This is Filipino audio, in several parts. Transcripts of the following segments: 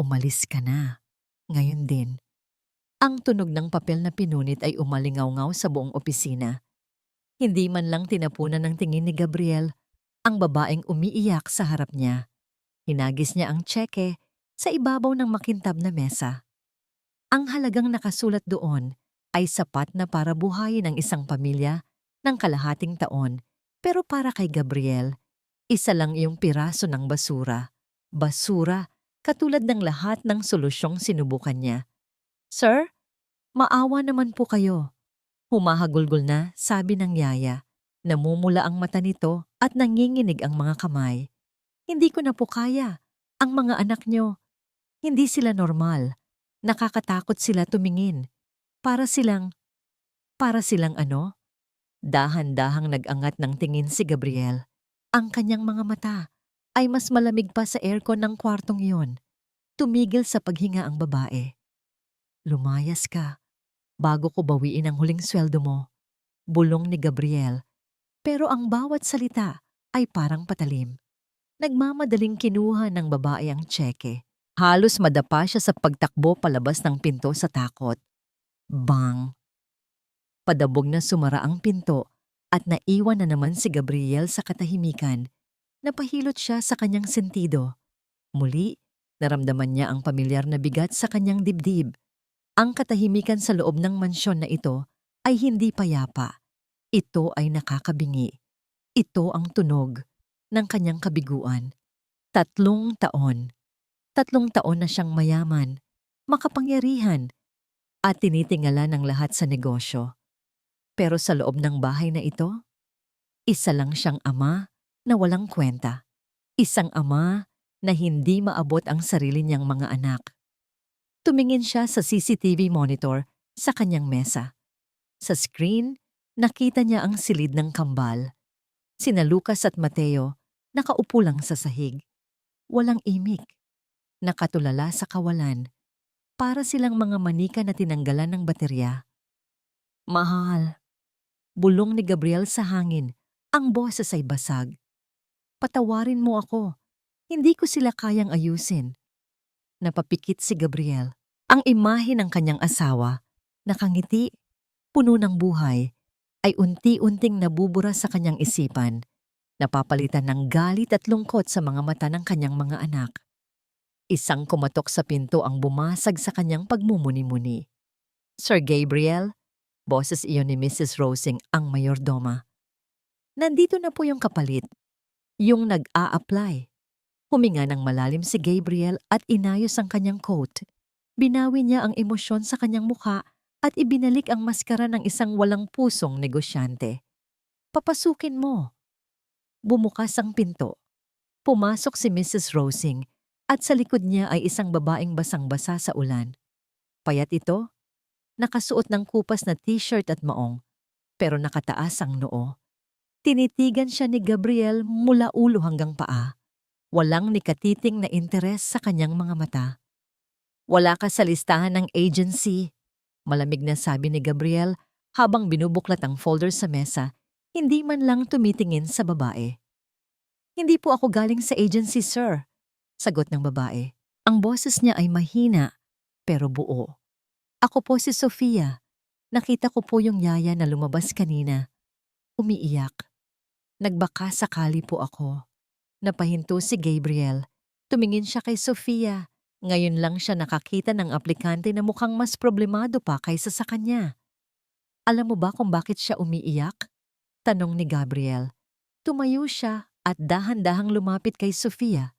Umalis ka na. Ngayon din. Ang tunog ng papel na pinunit ay umalingaw-ngaw sa buong opisina. Hindi man lang tinapunan ng tingin ni Gabriel ang babaeng umiiyak sa harap niya. Hinagis niya ang tseke sa ibabaw ng makintab na mesa. Ang halagang nakasulat doon ay sapat na para buhayin ang isang pamilya ng kalahating taon. Pero para kay Gabriel, isa lang iyong piraso ng basura. Basura, katulad ng lahat ng solusyong sinubukan niya. "Sir, maawa naman po kayo." Humahagulgol na, sabi ng yaya. Namumula ang mata nito at nanginginig ang mga kamay. "Hindi ko na po kaya. Ang mga anak nyo, hindi sila normal. Nakakatakot sila tumingin. Para silang ano?" Dahan-dahang nag-angat ng tingin si Gabriel. Ang kanyang mga mata ay mas malamig pa sa aircon ng kwartong iyon. Tumigil sa paghinga ang babae. "Lumayas ka bago ko bawiin ang huling sweldo mo," bulong ni Gabriel. Pero ang bawat salita ay parang patalim. Nagmamadaling kinuha ng babae ang tseke. Halos madapa siya sa pagtakbo palabas ng pinto sa takot. Bang! Padabog na sumara ang pinto at naiwan na naman si Gabriel sa katahimikan. Napahilot siya sa kanyang sentido. Muli, naramdaman niya ang pamilyar na bigat sa kanyang dibdib. Ang katahimikan sa loob ng mansyon na ito ay hindi payapa. Ito ay nakakabingi. Ito ang tunog ng kanyang kabiguan. 3 taon. 3 taon na siyang mayaman, makapangyarihan, at tinitingala ng lahat sa negosyo. Pero sa loob ng bahay na ito, isa lang siyang ama na walang kwenta. Isang ama na hindi maabot ang sarili niyang mga anak. Tumingin siya sa CCTV monitor sa kanyang mesa. Sa screen, nakita niya ang silid ng kambal. Sina Lucas at Mateo nakaupo lang sa sahig. Walang imik. Nakatulala sa kawalan. Para silang mga manika na tinanggalan ng baterya. "Mahal," bulong ni Gabriel sa hangin. Ang boses ay basag. "Patawarin mo ako. Hindi ko sila kayang ayusin." Napapikit si Gabriel. Ang imahe ng kanyang asawa, nakangiti, puno ng buhay, ay unti-unting nabubura sa kanyang isipan. Napapalitan ng galit at lungkot sa mga mata ng kanyang mga anak. Isang kumatok sa pinto ang bumasag sa kanyang pagmumuni-muni. "Sir Gabriel," boses iyon ni Mrs. Rosing, ang mayordoma. "Nandito na po yung kapalit, yung nag-a-apply." Huminga ng malalim si Gabriel at inayos ang kanyang coat. Binawi niya ang emosyon sa kanyang mukha at ibinalik ang maskara ng isang walang pusong negosyante. "Papasukin mo." Bumukas ang pinto. Pumasok si Mrs. Rosing at sa likod niya ay isang babaeng basang-basa sa ulan. Payat ito, nakasuot ng kupas na t-shirt at maong, pero nakataas ang noo. Tinitigan siya ni Gabriel mula ulo hanggang paa. Walang nikatiting na interes sa kanyang mga mata. "Wala ka sa listahan ng agency," malamig na sabi ni Gabriel habang binubuklat ang folder sa mesa, hindi man lang tumitingin sa babae. "Hindi po ako galing sa agency, sir," sagot ng babae. Ang boses niya ay mahina pero buo. "Ako po si Sofia. Nakita ko po yung yaya na lumabas kanina. Umiiyak. Nagbaka sakali po ako." Napahinto si Gabriel. Tumingin siya kay Sofia. Ngayon lang siya nakakita ng aplikante na mukhang mas problemado pa kaysa sa kanya. "Alam mo ba kung bakit siya umiiyak?" tanong ni Gabriel. Tumayo siya at dahan-dahang lumapit kay Sofia.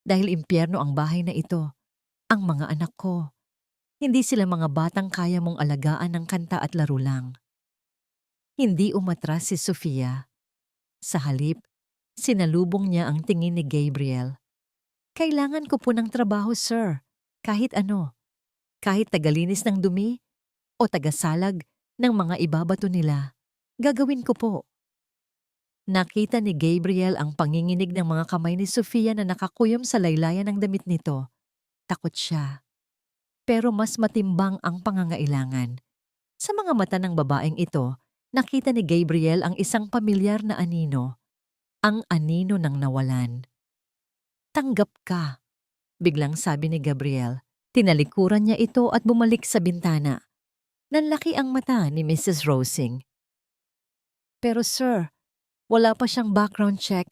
"Dahil impyerno ang bahay na ito. Ang mga anak ko. Hindi sila mga batang kaya mong alagaan ng kanta at laro lang." Hindi umatras si Sofia. Sa halip, sinalubong niya ang tingin ni Gabriel. "Kailangan ko po ng trabaho, sir. Kahit ano. Kahit tagalinis ng dumi o tagasalag ng mga ibabato nila. Gagawin ko po." Nakita ni Gabriel ang panginginig ng mga kamay ni Sofia na nakakuyom sa laylayan ng damit nito. Takot siya. Pero mas matimbang ang pangangailangan. Sa mga mata ng babaeng ito, nakita ni Gabriel ang isang pamilyar na anino. Ang anino ng nawalan. "Tanggap ka," Biglang sabi ni Gabriel. Tinalikuran niya ito at bumalik sa bintana. Nanlaki ang mata ni Mrs. Rosing. Pero sir, wala pa siyang background check.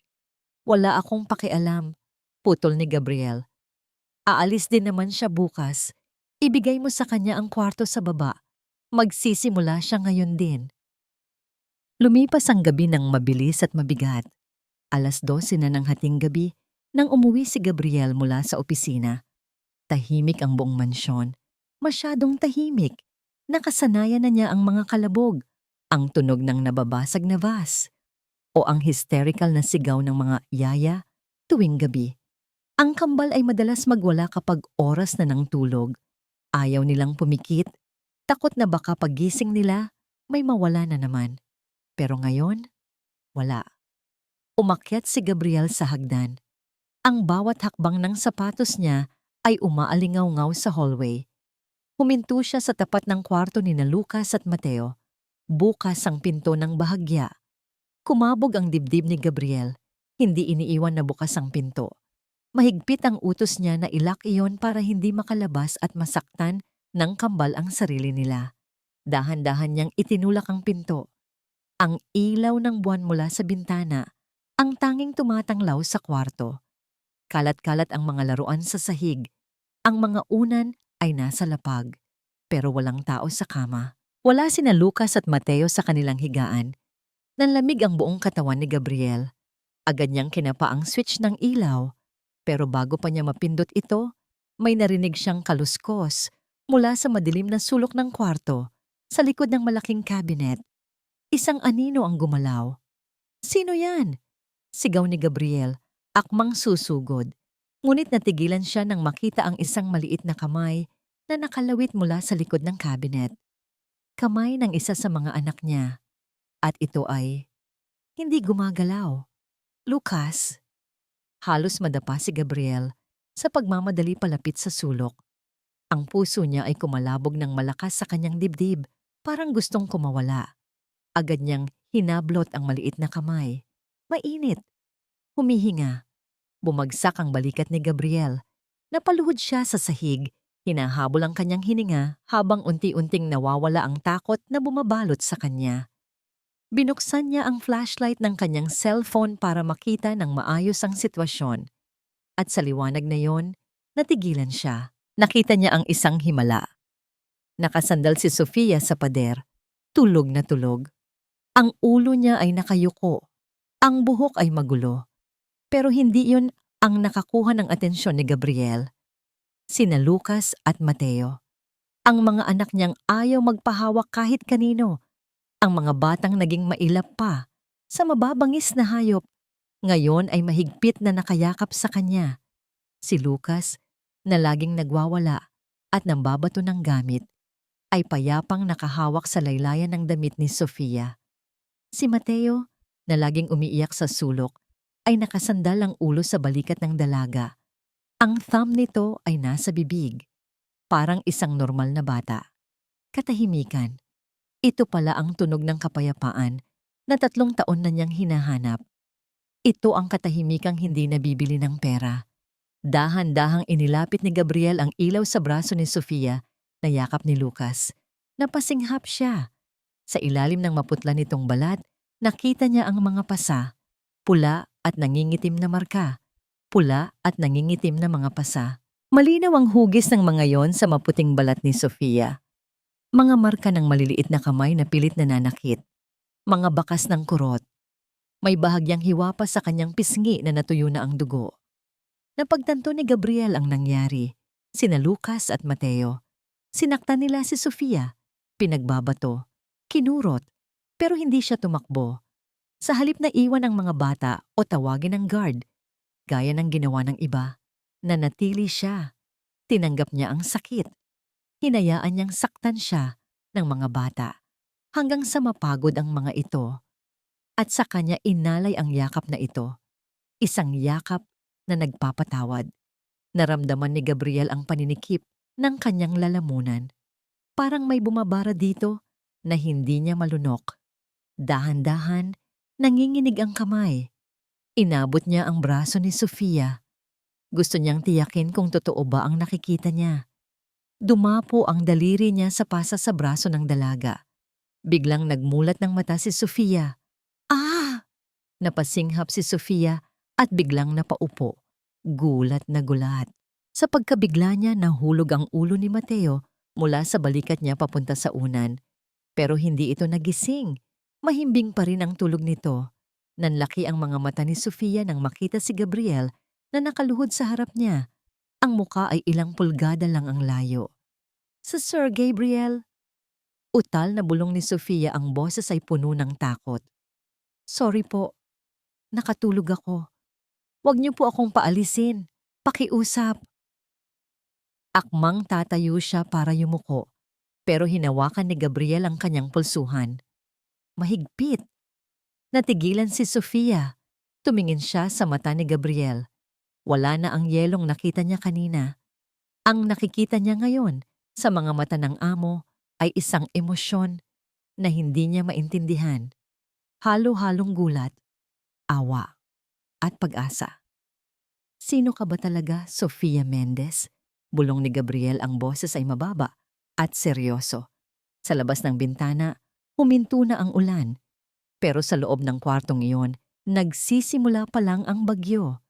Wala akong pakialam. Putol ni Gabriel. Aalis din naman siya bukas. Ibigay mo sa kanya ang kwarto sa baba. Magsisimula siya ngayon din. Lumipas ang gabi ng mabilis at mabigat. 12:00 na ng hating gabi nang umuwi si Gabriel mula sa opisina. Tahimik ang buong mansyon. Masyadong tahimik. Nakasanayan na niya ang mga kalabog, ang tunog ng nababasag na vase, o ang hysterical na sigaw ng mga yaya tuwing gabi. Ang kambal ay madalas magwala kapag oras na ng tulog. Ayaw nilang pumikit, takot na baka paggising nila may mawala na naman. Pero ngayon, wala. Umakyat si Gabriel sa hagdan. Ang bawat hakbang ng sapatos niya ay umaalingaw-ngaw sa hallway. Huminto siya sa tapat ng kwarto ni Lucas at Mateo. Bukas ang pinto ng bahagya. Kumabog ang dibdib ni Gabriel. Hindi iniiwan na bukas ang pinto. Mahigpit ang utos niya na ilak iyon para hindi makalabas at masaktan ng kambal ang sarili nila. Dahan-dahan niyang itinulak ang pinto. Ang ilaw ng buwan mula sa bintana, ang tanging tumatanglaw sa kwarto. Kalat-kalat ang mga laruan sa sahig. Ang mga unan ay nasa lapag, pero walang tao sa kama. Wala sina Lucas at Mateo sa kanilang higaan. Nanlamig ang buong katawan ni Gabriel. Agad niyang kinapa ang switch ng ilaw, pero bago pa niya mapindot ito, may narinig siyang kaluskos mula sa madilim na sulok ng kwarto, sa likod ng malaking cabinet. Isang anino ang gumalaw. Sino yan? Sigaw ni Gabriel, akmang susugod. Ngunit natigilan siya nang makita ang isang maliit na kamay na nakalawit mula sa likod ng cabinet. Kamay ng isa sa mga anak niya. At ito ay hindi gumagalaw. Lucas. Halos madapa si Gabriel sa pagmamadali palapit sa sulok. Ang puso niya ay kumalabog ng malakas sa kanyang dibdib, parang gustong kumawala. Agad niyang hinablot ang maliit na kamay. Mainit. Humihinga. Bumagsak ang balikat ni Gabriel. Napaluhod siya sa sahig, hinahabol ang kanyang hininga habang unti-unting nawawala ang takot na bumabalot sa kanya. Binuksan niya ang flashlight ng kanyang cellphone para makita ng maayos ang sitwasyon. At sa liwanag na yon, natigilan siya. Nakita niya ang isang himala. Nakasandal si Sofia sa pader, tulog na tulog. Ang ulo niya ay nakayuko. Ang buhok ay magulo. Pero hindi yon ang nakakuha ng atensyon ni Gabriel. Sina Lucas at Mateo. Ang mga anak niyang ayaw magpahawak kahit kanino. Ang mga batang naging mailap pa sa mababangis na hayop. Ngayon ay mahigpit na nakayakap sa kanya. Si Lucas, na laging nagwawala at nambabato ng gamit, ay payapang nakahawak sa laylayan ng damit ni Sofia. Si Mateo, na laging umiiyak sa sulok, ay nakasandal ang ulo sa balikat ng dalaga. Ang thumb nito ay nasa bibig, parang isang normal na bata. Katahimikan. Ito pala ang tunog ng kapayapaan na 3 taon na niyang hinahanap. Ito ang katahimikang hindi nabibili ng pera. Dahan-dahang inilapit ni Gabriel ang ilaw sa braso ni Sofia na yakap ni Lucas. Napasinghap siya. Sa ilalim ng maputla nitong balat, nakita niya ang mga pasa, pula at nangingitim na marka, pula at nangingitim na mga pasa. Malinaw ang hugis ng mga yon sa maputing balat ni Sofia. Mga marka ng maliliit na kamay na pilit nananakit. Mga bakas ng kurot. May bahagyang hiwa pa sa kanyang pisngi na natuyo na ang dugo. Napagtanto ni Gabriel ang nangyari. Sina Lucas at Mateo. Sinaktan nila si Sofia. Pinagbabato. Kinurot. Pero hindi siya tumakbo. Sa halip na iwan ang mga bata o tawagin ng guard, gaya ng ginawa ng iba, nanatili siya. Tinanggap niya ang sakit. Hinayaan niyang saktan siya ng mga bata hanggang sa mapagod ang mga ito. At sa kanya inalay ang yakap na ito. Isang yakap na nagpapatawad. Naramdaman ni Gabriel ang paninikip ng kanyang lalamunan. Parang may bumabara dito na hindi niya malunok. Dahan-dahan, nanginginig ang kamay. Inabot niya ang braso ni Sofia. Gusto niyang tiyakin kung totoo ba ang nakikita niya. Dumapo ang daliri niya sa pasa sa braso ng dalaga. Biglang nagmulat ng mata si Sofia. Ah! Napasinghap si Sofia at biglang napaupo. Gulat na gulat. Sa pagkabigla niya nahulog ang ulo ni Mateo mula sa balikat niya papunta sa unan. Pero hindi ito nagising. Mahimbing pa rin ang tulog nito. Nanlaki ang mga mata ni Sofia nang makita si Gabriel na nakaluhod sa harap niya. Ang muka ay ilang pulgada lang ang layo. Sir Gabriel. Utal na bulong ni Sofia, ang boses ay puno ng takot. Sorry po. Nakatulog ako. Huwag niyo po akong paalisin. Pakiusap. Akmang tatayo siya para yumuko. Pero hinawakan ni Gabriel ang kanyang pulsuhan. Mahigpit. Natigilan si Sofia. Tumingin siya sa mata ni Gabriel. Wala na ang yelong nakita niya kanina. Ang nakikita niya ngayon sa mga mata ng amo ay isang emosyon na hindi niya maintindihan. Halo-halong gulat, awa, at pag-asa. Sino ka ba talaga, Sofia Mendez? Bulong ni Gabriel, ang boses ay mababa at seryoso. Sa labas ng bintana, huminto na ang ulan. Pero sa loob ng kwartong iyon, nagsisimula pa lang ang bagyo.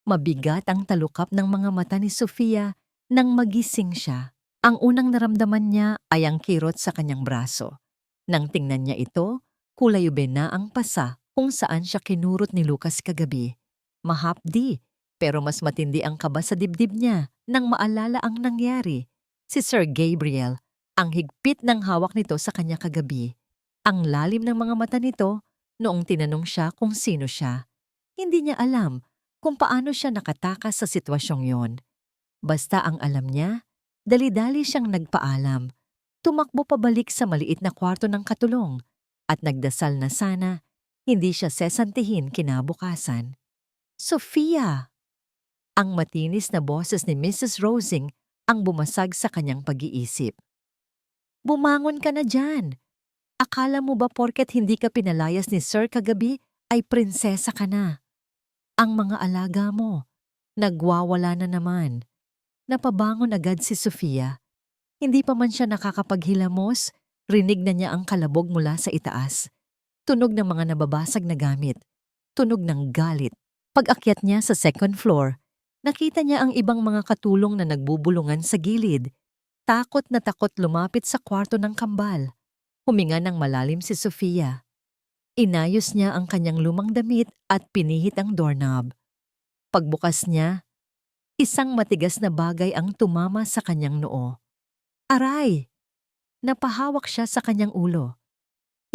Mabigat ang talukap ng mga mata ni Sofia nang magising siya. Ang unang naramdaman niya ay ang kirot sa kanyang braso. Nang tingnan niya ito, kulay ube na ang pasa kung saan siya kinurot ni Lucas kagabi. Mahapdi, pero mas matindi ang kaba sa dibdib niya nang maalala ang nangyari. Si Sir Gabriel, ang higpit ng hawak nito sa kanya kagabi. Ang lalim ng mga mata nito noong tinanong siya kung sino siya. Hindi niya alam kung paano siya nakatakas sa sitwasyong yon. Basta ang alam niya, dali-dali siyang nagpaalam. Tumakbo pabalik sa maliit na kwarto ng katulong at nagdasal na sana hindi siya sesantihin kinabukasan. Sofia! Ang matinis na boses ni Mrs. Rosing ang bumasag sa kanyang pag-iisip. Bumangon ka na dyan! Akala mo ba porket hindi ka pinalayas ni Sir kagabi ay prinsesa ka na? Ang mga alaga mo, nagwawala na naman. Napabangon agad si Sofia. Hindi pa man siya nakakapaghilamos, rinig na niya ang kalabog mula sa itaas. Tunog ng mga nababasag na gamit. Tunog ng galit. Pag-akyat niya sa second floor, nakita niya ang ibang mga katulong na nagbubulungan sa gilid. Takot na takot lumapit sa kwarto ng kambal. Huminga ng malalim si Sofia. Inayos niya ang kanyang lumang damit at pinihit ang doorknob. Pagbukas niya, isang matigas na bagay ang tumama sa kanyang noo. Aray! Napahawak siya sa kanyang ulo.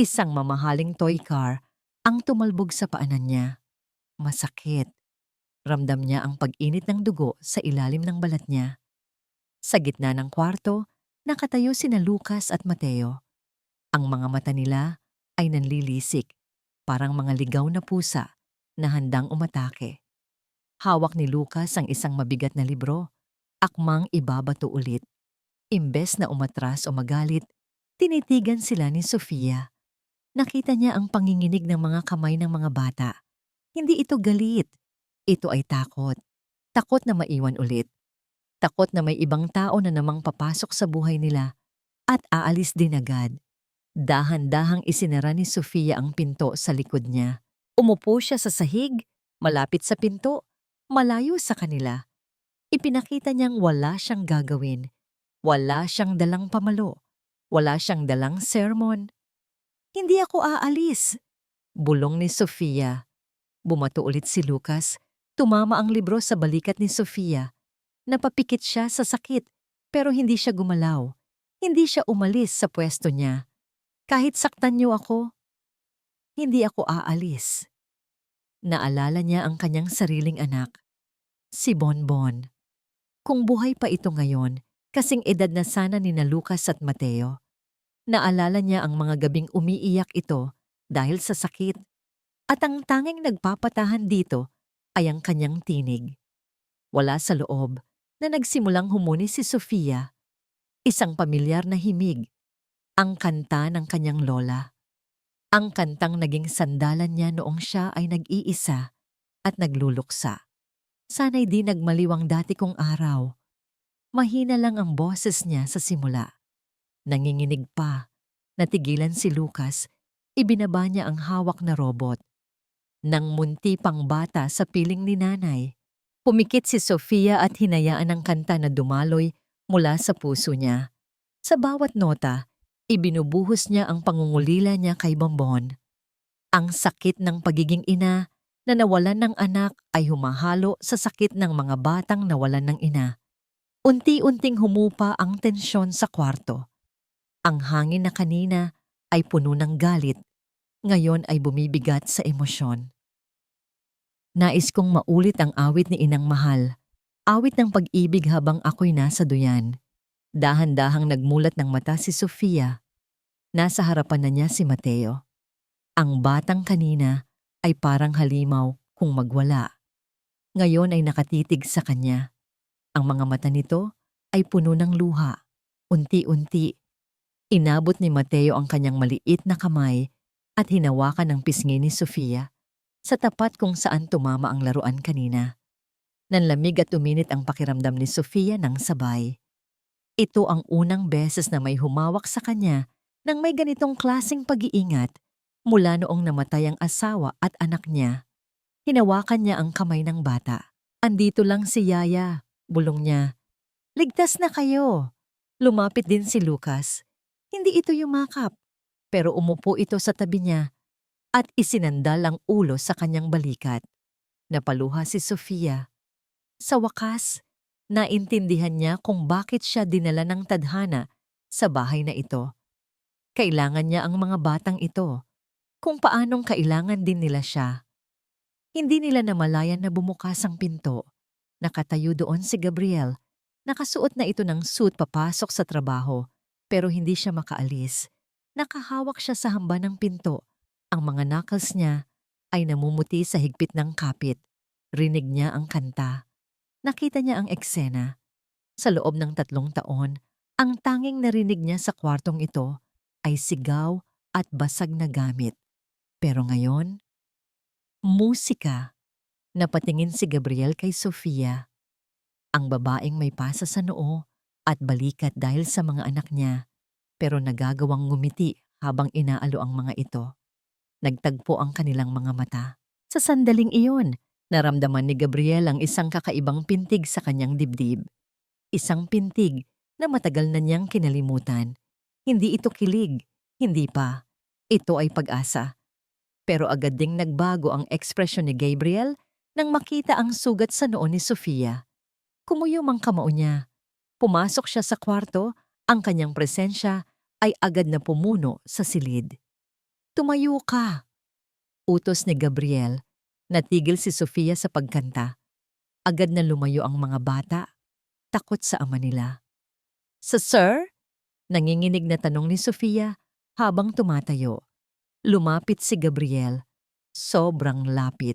Isang mamahaling toy car ang tumalbog sa paanan niya. Masakit. Ramdam niya ang pag-init ng dugo sa ilalim ng balat niya. Sa gitna ng kwarto, nakatayo sina Lucas at Mateo. Ang mga mata nila ay nanlilisik, parang mga ligaw na pusa na handang umatake. Hawak ni Lucas ang isang mabigat na libro, akmang ibabato ulit. Imbes na umatras o magalit, tinitigan sila ni Sofia. Nakita niya ang panginginig ng mga kamay ng mga bata. Hindi ito galit. Ito ay takot. Takot na maiwan ulit. Takot na may ibang tao na namang papasok sa buhay nila at aalis din agad. Dahan-dahang isinara ni Sofia ang pinto sa likod niya. Umupo siya sa sahig, malapit sa pinto, malayo sa kanila. Ipinakita niyang wala siyang gagawin. Wala siyang dalang pamalo. Wala siyang dalang sermon. Hindi ako aalis, bulong ni Sofia. Bumato ulit si Lucas. Tumama ang libro sa balikat ni Sofia. Napapikit siya sa sakit pero hindi siya gumalaw. Hindi siya umalis sa pwesto niya. Kahit saktan niyo ako, hindi ako aalis. Naalala niya ang kanyang sariling anak, si Bonbon. Kung buhay pa ito ngayon, kasing edad na sana ni na Lucas at Mateo. Naalala niya ang mga gabing umiiyak ito dahil sa sakit. At ang tanging nagpapatahan dito ay ang kanyang tinig. Wala sa loob na nagsimulang humuni si Sofia. Isang pamilyar na himig. Ang kanta ng kanyang lola. Ang kantang naging sandalan niya noong siya ay nag-iisa at nagluluksa. Sana'y di nagmaliwang dati kong araw. Mahina lang ang boses niya sa simula. Nanginginig pa. Natigilan si Lucas. Ibinaba niya ang hawak na robot. Nang munti pang bata sa piling ni nanay. Pumikit si Sofia at hinayaan ang kanta na dumaloy mula sa puso niya. Sa bawat nota, ibinubuhos niya ang pangungulila niya kay Bonbon. Ang sakit ng pagiging ina na nawalan ng anak ay humahalo sa sakit ng mga batang nawalan ng ina. Unti-unting humupa ang tensyon sa kwarto. Ang hangin na kanina ay puno ng galit, ngayon ay bumibigat sa emosyon. Nais kong maulit ang awit ni Inang Mahal, awit ng pag-ibig habang ako'y nasa duyan. Dahan-dahang nagmulat ng mata si Sofia. Nasa harapan na niya si Mateo. Ang batang kanina ay parang halimaw kung magwala. Ngayon ay nakatitig sa kanya. Ang mga mata nito ay puno ng luha. Unti-unti, inabot ni Mateo ang kanyang maliit na kamay at hinawakan ang pisngi ni Sofia sa tapat kung saan tumama ang laruan kanina. Nanlamig at uminit ang pakiramdam ni Sofia ng sabay. Ito ang unang beses na may humawak sa kanya nang may ganitong klaseng pag-iingat mula noong namatay ang asawa at anak niya. Hinawakan niya ang kamay ng bata. Andito lang si Yaya, bulong niya. Ligtas na kayo. Lumapit din si Lucas. Hindi ito yumakap, pero umupo ito sa tabi niya at isinandal ang ulo sa kanyang balikat. Napaluha si Sofia. Sa wakas, naintindihan niya kung bakit siya dinala ng tadhana sa bahay na ito. Kailangan niya ang mga batang ito, kung paanong kailangan din nila siya. Hindi nila namalayan na bumukas ang pinto. Nakatayo doon si Gabriel. Nakasuot na ito ng suit papasok sa trabaho, pero hindi siya makaalis. Nakahawak siya sa hamba ng pinto. Ang mga knuckles niya ay namumuti sa higpit ng kapit. Rinig niya ang kanta. Nakita niya ang eksena. Sa loob ng 3 taon, ang tanging narinig niya sa kwartong ito ay sigaw at basag na gamit. Pero ngayon, musika. Napatingin si Gabriel kay Sofia. Ang babaeng may pasa sa noo at balikat dahil sa mga anak niya, pero nagagawang ngumiti habang inaalo ang mga ito. Nagtagpo ang kanilang mga mata. Sa sandaling iyon, naramdaman ni Gabriel ang isang kakaibang pintig sa kanyang dibdib. Isang pintig na matagal na niyang kinalimutan. Hindi ito kilig, hindi pa. Ito ay pag-asa. Pero agad ding nagbago ang ekspresyon ni Gabriel nang makita ang sugat sa noo ni Sofia. Kumuyom ang kamao niya. Pumasok siya sa kwarto, ang kanyang presensya ay agad na pumuno sa silid. Tumayo ka! Utos ni Gabriel. Natigil si Sofia sa pagkanta. Agad na lumayo ang mga bata, takot sa ama nila. Sir? Nanginginig na tanong ni Sofia habang tumatayo. Lumapit si Gabriel. Sobrang lapit.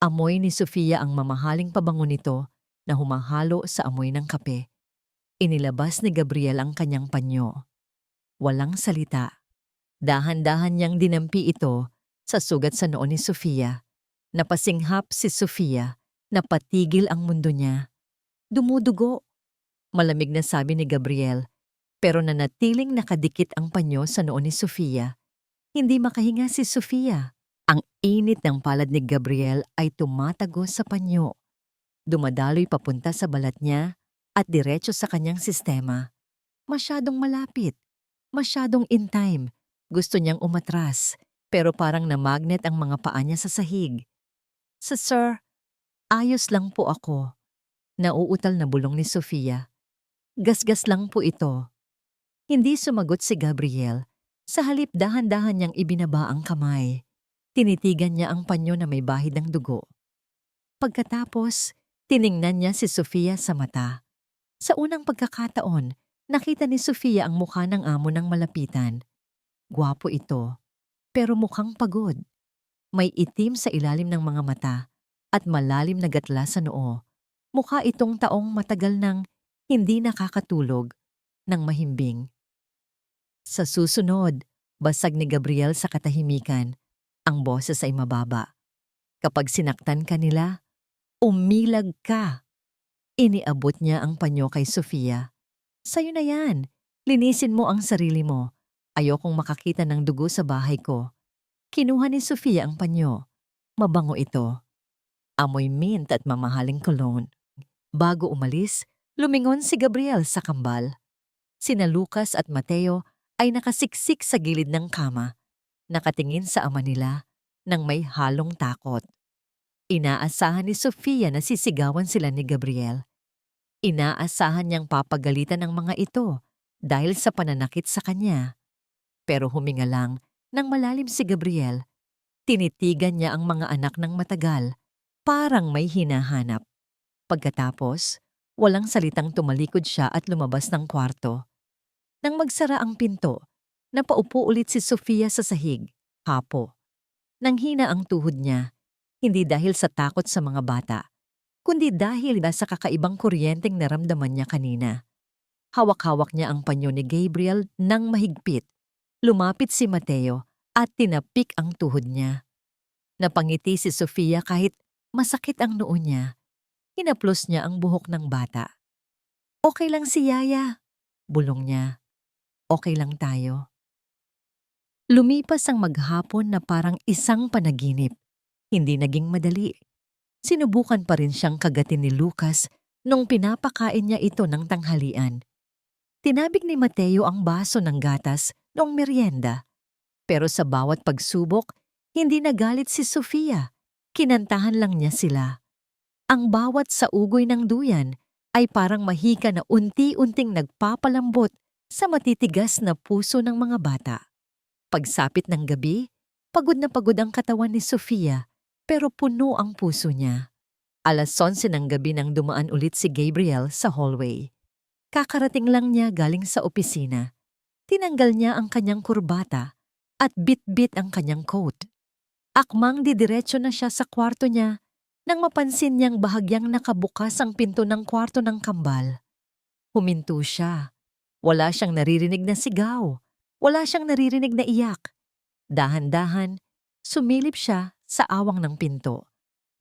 Amoy ni Sofia ang mamahaling pabango nito na humahalo sa amoy ng kape. Inilabas ni Gabriel ang kanyang panyo. Walang salita. Dahan-dahan niyang dinampi ito sa sugat sa noo ni Sofia. Napasinghap si Sofia, napatigil ang mundo niya. Dumudugo. Malamig na sabi ni Gabriel, pero nanatiling nakadikit ang panyo sa noo ni Sofia. Hindi makahinga si Sofia. Ang init ng palad ni Gabriel ay tumatagos sa panyo. Dumadaloy papunta sa balat niya at diretso sa kanyang sistema. Masyadong malapit. Masyadong in time. Gusto niyang umatras, pero parang na-magnet ang mga paa niya sa sahig. Sir, ayos lang po ako. Nauutal na bulong ni Sofia. Gasgas lang po ito. Hindi sumagot si Gabriel. Sa halip dahan-dahan niyang ibinaba ang kamay. Tinitigan niya ang panyo na may bahid ng dugo. Pagkatapos, tiningnan niya si Sofia sa mata. Sa unang pagkakataon, nakita ni Sofia ang mukha ng amo ng malapitan. Gwapo ito, pero mukhang pagod. May itim sa ilalim ng mga mata at malalim na gatla sa noo. Mukha itong taong matagal nang hindi nakakatulog ng mahimbing. Sa susunod, basag ni Gabriel sa katahimikan. Ang boses ay mababa. Kapag sinaktan ka nila, Umilag ka. Iniabot niya ang panyo kay Sofia. Sa'yo na yan. Linisin mo ang sarili mo. Ayokong makakita ng dugo sa bahay ko. Kinuha ni Sofia ang panyo. Mabango ito. Amoy mint at mamahaling cologne. Bago umalis, lumingon si Gabriel sa kambal. Sina Lucas at Mateo ay nakasiksik sa gilid ng kama, nakatingin sa ama nila nang may halong takot. Inaasahan ni Sofia na sisigawan sila ni Gabriel. Inaasahan niyang papagalitan ng mga ito dahil sa pananakit sa kanya. Pero huminga lang nang malalim si Gabriel. Tinitigan niya ang mga anak ng matagal, parang may hinahanap. Pagkatapos, walang salitang tumalikod siya at lumabas ng kwarto. Nang magsara ang pinto, napaupo ulit si Sofia sa sahig, hapo. Nanghina ang tuhod niya, hindi dahil sa takot sa mga bata, kundi dahil sa kakaibang kuryenteng naramdaman niya kanina. Hawak-hawak niya ang panyo ni Gabriel nang mahigpit. Lumapit si Mateo at tinapik ang tuhod niya. Napangiti si Sofia kahit masakit ang noo niya. Hinaplos niya ang buhok ng bata. Okay lang si Yaya, bulong niya. Okay lang tayo. Lumipas ang maghapon na parang isang panaginip. Hindi naging madali. Sinubukan pa rin siyang kagatin ni Lucas nung pinapakain niya ito ng tanghalian. Tinabig ni Mateo ang baso ng gatas noong merienda. Pero sa bawat pagsubok, hindi nagalit si Sofia. Kinantahan lang niya sila. Ang bawat saugoy ng duyan ay parang mahika na unti-unting nagpapalambot sa matitigas na puso ng mga bata. Pagsapit ng gabi, pagod na pagod ang katawan ni Sofia, pero puno ang puso niya. 11:00 ng gabi nang dumaan ulit si Gabriel sa hallway. Kakarating lang niya galing sa opisina. Tinanggal niya ang kanyang kurbata at bit-bit ang kanyang coat. Akmang didiretso na siya sa kwarto niya nang mapansin niyang bahagyang nakabukas ang pinto ng kwarto ng kambal. Huminto siya. Wala siyang naririnig na sigaw. Wala siyang naririnig na iyak. Dahan-dahan, sumilip siya sa awang ng pinto.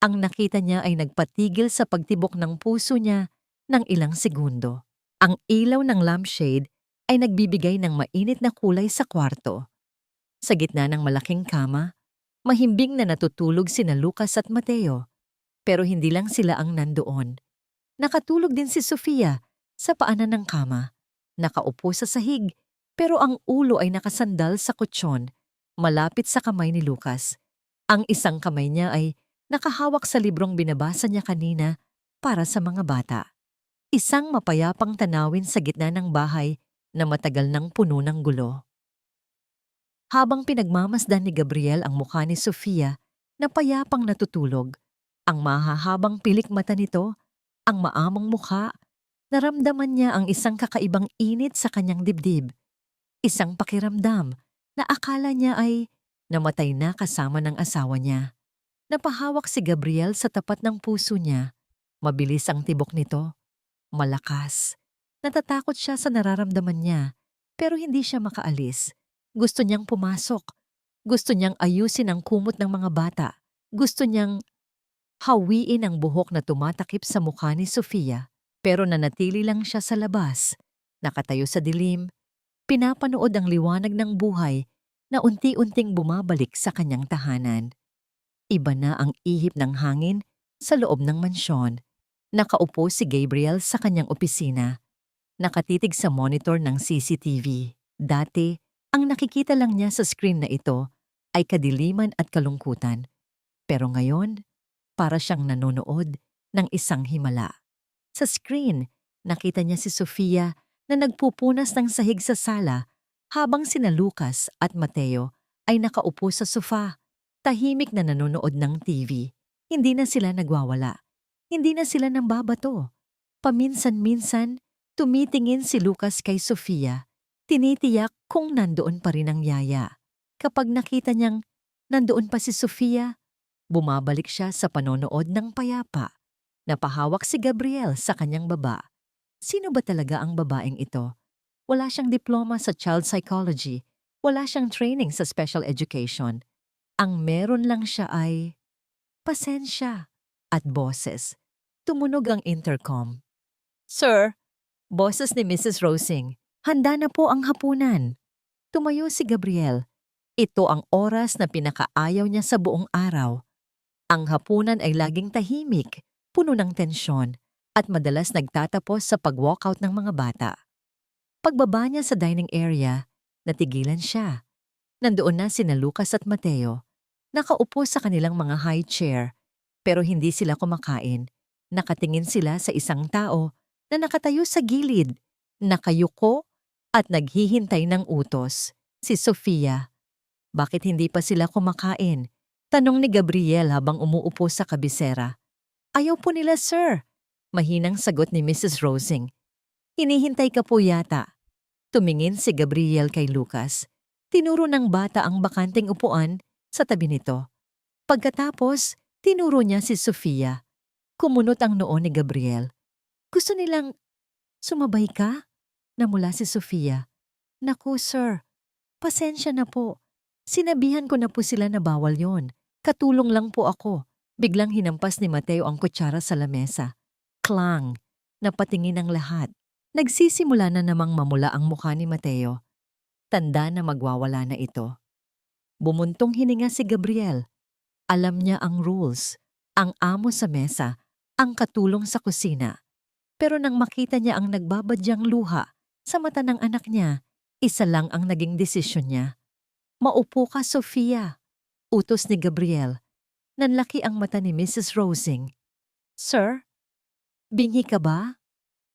Ang nakita niya ay nagpatigil sa pagtibok ng puso niya ng ilang segundo. Ang ilaw ng lampshade ay nagbibigay ng mainit na kulay sa kwarto. Sa gitna ng malaking kama, mahimbing na natutulog sina Lucas at Mateo. Pero hindi lang sila ang nandoon. Nakatulog din si Sofia sa paanan ng kama. Nakaupo sa sahig, pero ang ulo ay nakasandal sa kutsyon, malapit sa kamay ni Lucas. Ang isang kamay niya ay nakahawak sa librong binabasa niya kanina para sa mga bata. Isang mapayapang tanawin sa gitna ng bahay na matagal nang puno ng gulo. Habang pinagmamasdan ni Gabriel ang mukha ni Sofia na payapang natutulog, ang mahahabang pilik mata nito, ang maamong mukha, naramdaman niya ang isang kakaibang init sa kanyang dibdib. Isang pakiramdam na akala niya ay namatay na kasama ng asawa niya. Napahawak si Gabriel sa tapat ng puso niya. Mabilis ang tibok nito. Malakas. Natatakot siya sa nararamdaman niya, pero hindi siya makaalis. Gusto niyang pumasok. Gusto niyang ayusin ang kumot ng mga bata. Gusto niyang hawiin ang buhok na tumatakip sa mukha ni Sofia, pero nanatili lang siya sa labas. Nakatayo sa dilim, pinapanood ang liwanag ng buhay na unti-unting bumabalik sa kanyang tahanan. Iba na ang ihip ng hangin sa loob ng mansyon. Nakaupo si Gabriel sa kanyang opisina. Nakatitig sa monitor ng CCTV. Dati, ang nakikita lang niya sa screen na ito ay kadiliman at kalungkutan. Pero ngayon, para siyang nanonood ng isang himala. Sa screen, nakita niya si Sofia na nagpupunas ng sahig sa sala habang sina Lucas at Mateo ay nakaupo sa sofa, tahimik na nanonood ng TV. Hindi na sila nagwawala. Hindi na sila nambabato. Paminsan-minsan, tumitingin si Lucas kay Sofia. Tinitiyak kung nandoon pa rin ang yaya. Kapag nakita niyang nandoon pa si Sofia, bumabalik siya sa panonood ng payapa. Napahawak si Gabriel sa kanyang baba. Sino ba talaga ang babaeng ito? Wala siyang diploma sa child psychology. Wala siyang training sa special education. Ang meron lang siya ay pasensya. at boses. Tumunog ang intercom. "Sir," boses ni Mrs. Rosing, "handa na po ang hapunan." Tumayo si Gabriel. Ito ang oras na pinakaayaw niya sa buong araw. Ang hapunan ay laging tahimik, puno ng tensyon, at madalas nagtatapos sa pag-walkout ng mga bata. Pagbaba niya sa dining area, natigilan siya. Nandoon na sina Lucas at Mateo. Nakaupo sa kanilang mga high chair, pero hindi sila kumakain. Nakatingin sila sa isang tao na nakatayo sa gilid, nakayuko at naghihintay ng utos, si Sofia. Bakit hindi pa sila kumakain? Tanong ni Gabriel habang umuupo sa kabisera. "Ayaw po nila, sir." Mahinang sagot ni Mrs. Rosing. "Hinihintay ka po yata." Tumingin si Gabriel kay Lucas. Tinuro ng bata ang bakanting upuan sa tabi nito. Pagkatapos, tinuro niya si Sofia. Kumunot ang noo ni Gabriel. "Gusto nilang sumabay ka?" Namula si Sofia. "Naku, sir. Pasensya na po. Sinabihan ko na po sila na bawal yon. Katulong lang po ako." Biglang hinampas ni Mateo ang kutsara sa lamesa. Klang! Napatingin ang lahat. Nagsisimula na namang mamula ang mukha ni Mateo. Tanda na magwawala na ito. Bumuntong hininga si Gabriel. Alam niya ang rules, ang amo sa mesa, ang katulong sa kusina. Pero nang makita niya ang nagbabadyang luha sa mata ng anak niya, isa lang ang naging desisyon niya. "Maupo ka, Sofia," utos ni Gabriel. Nanlaki ang mata ni Mrs. Rosing. "Sir, binhi ka ba?"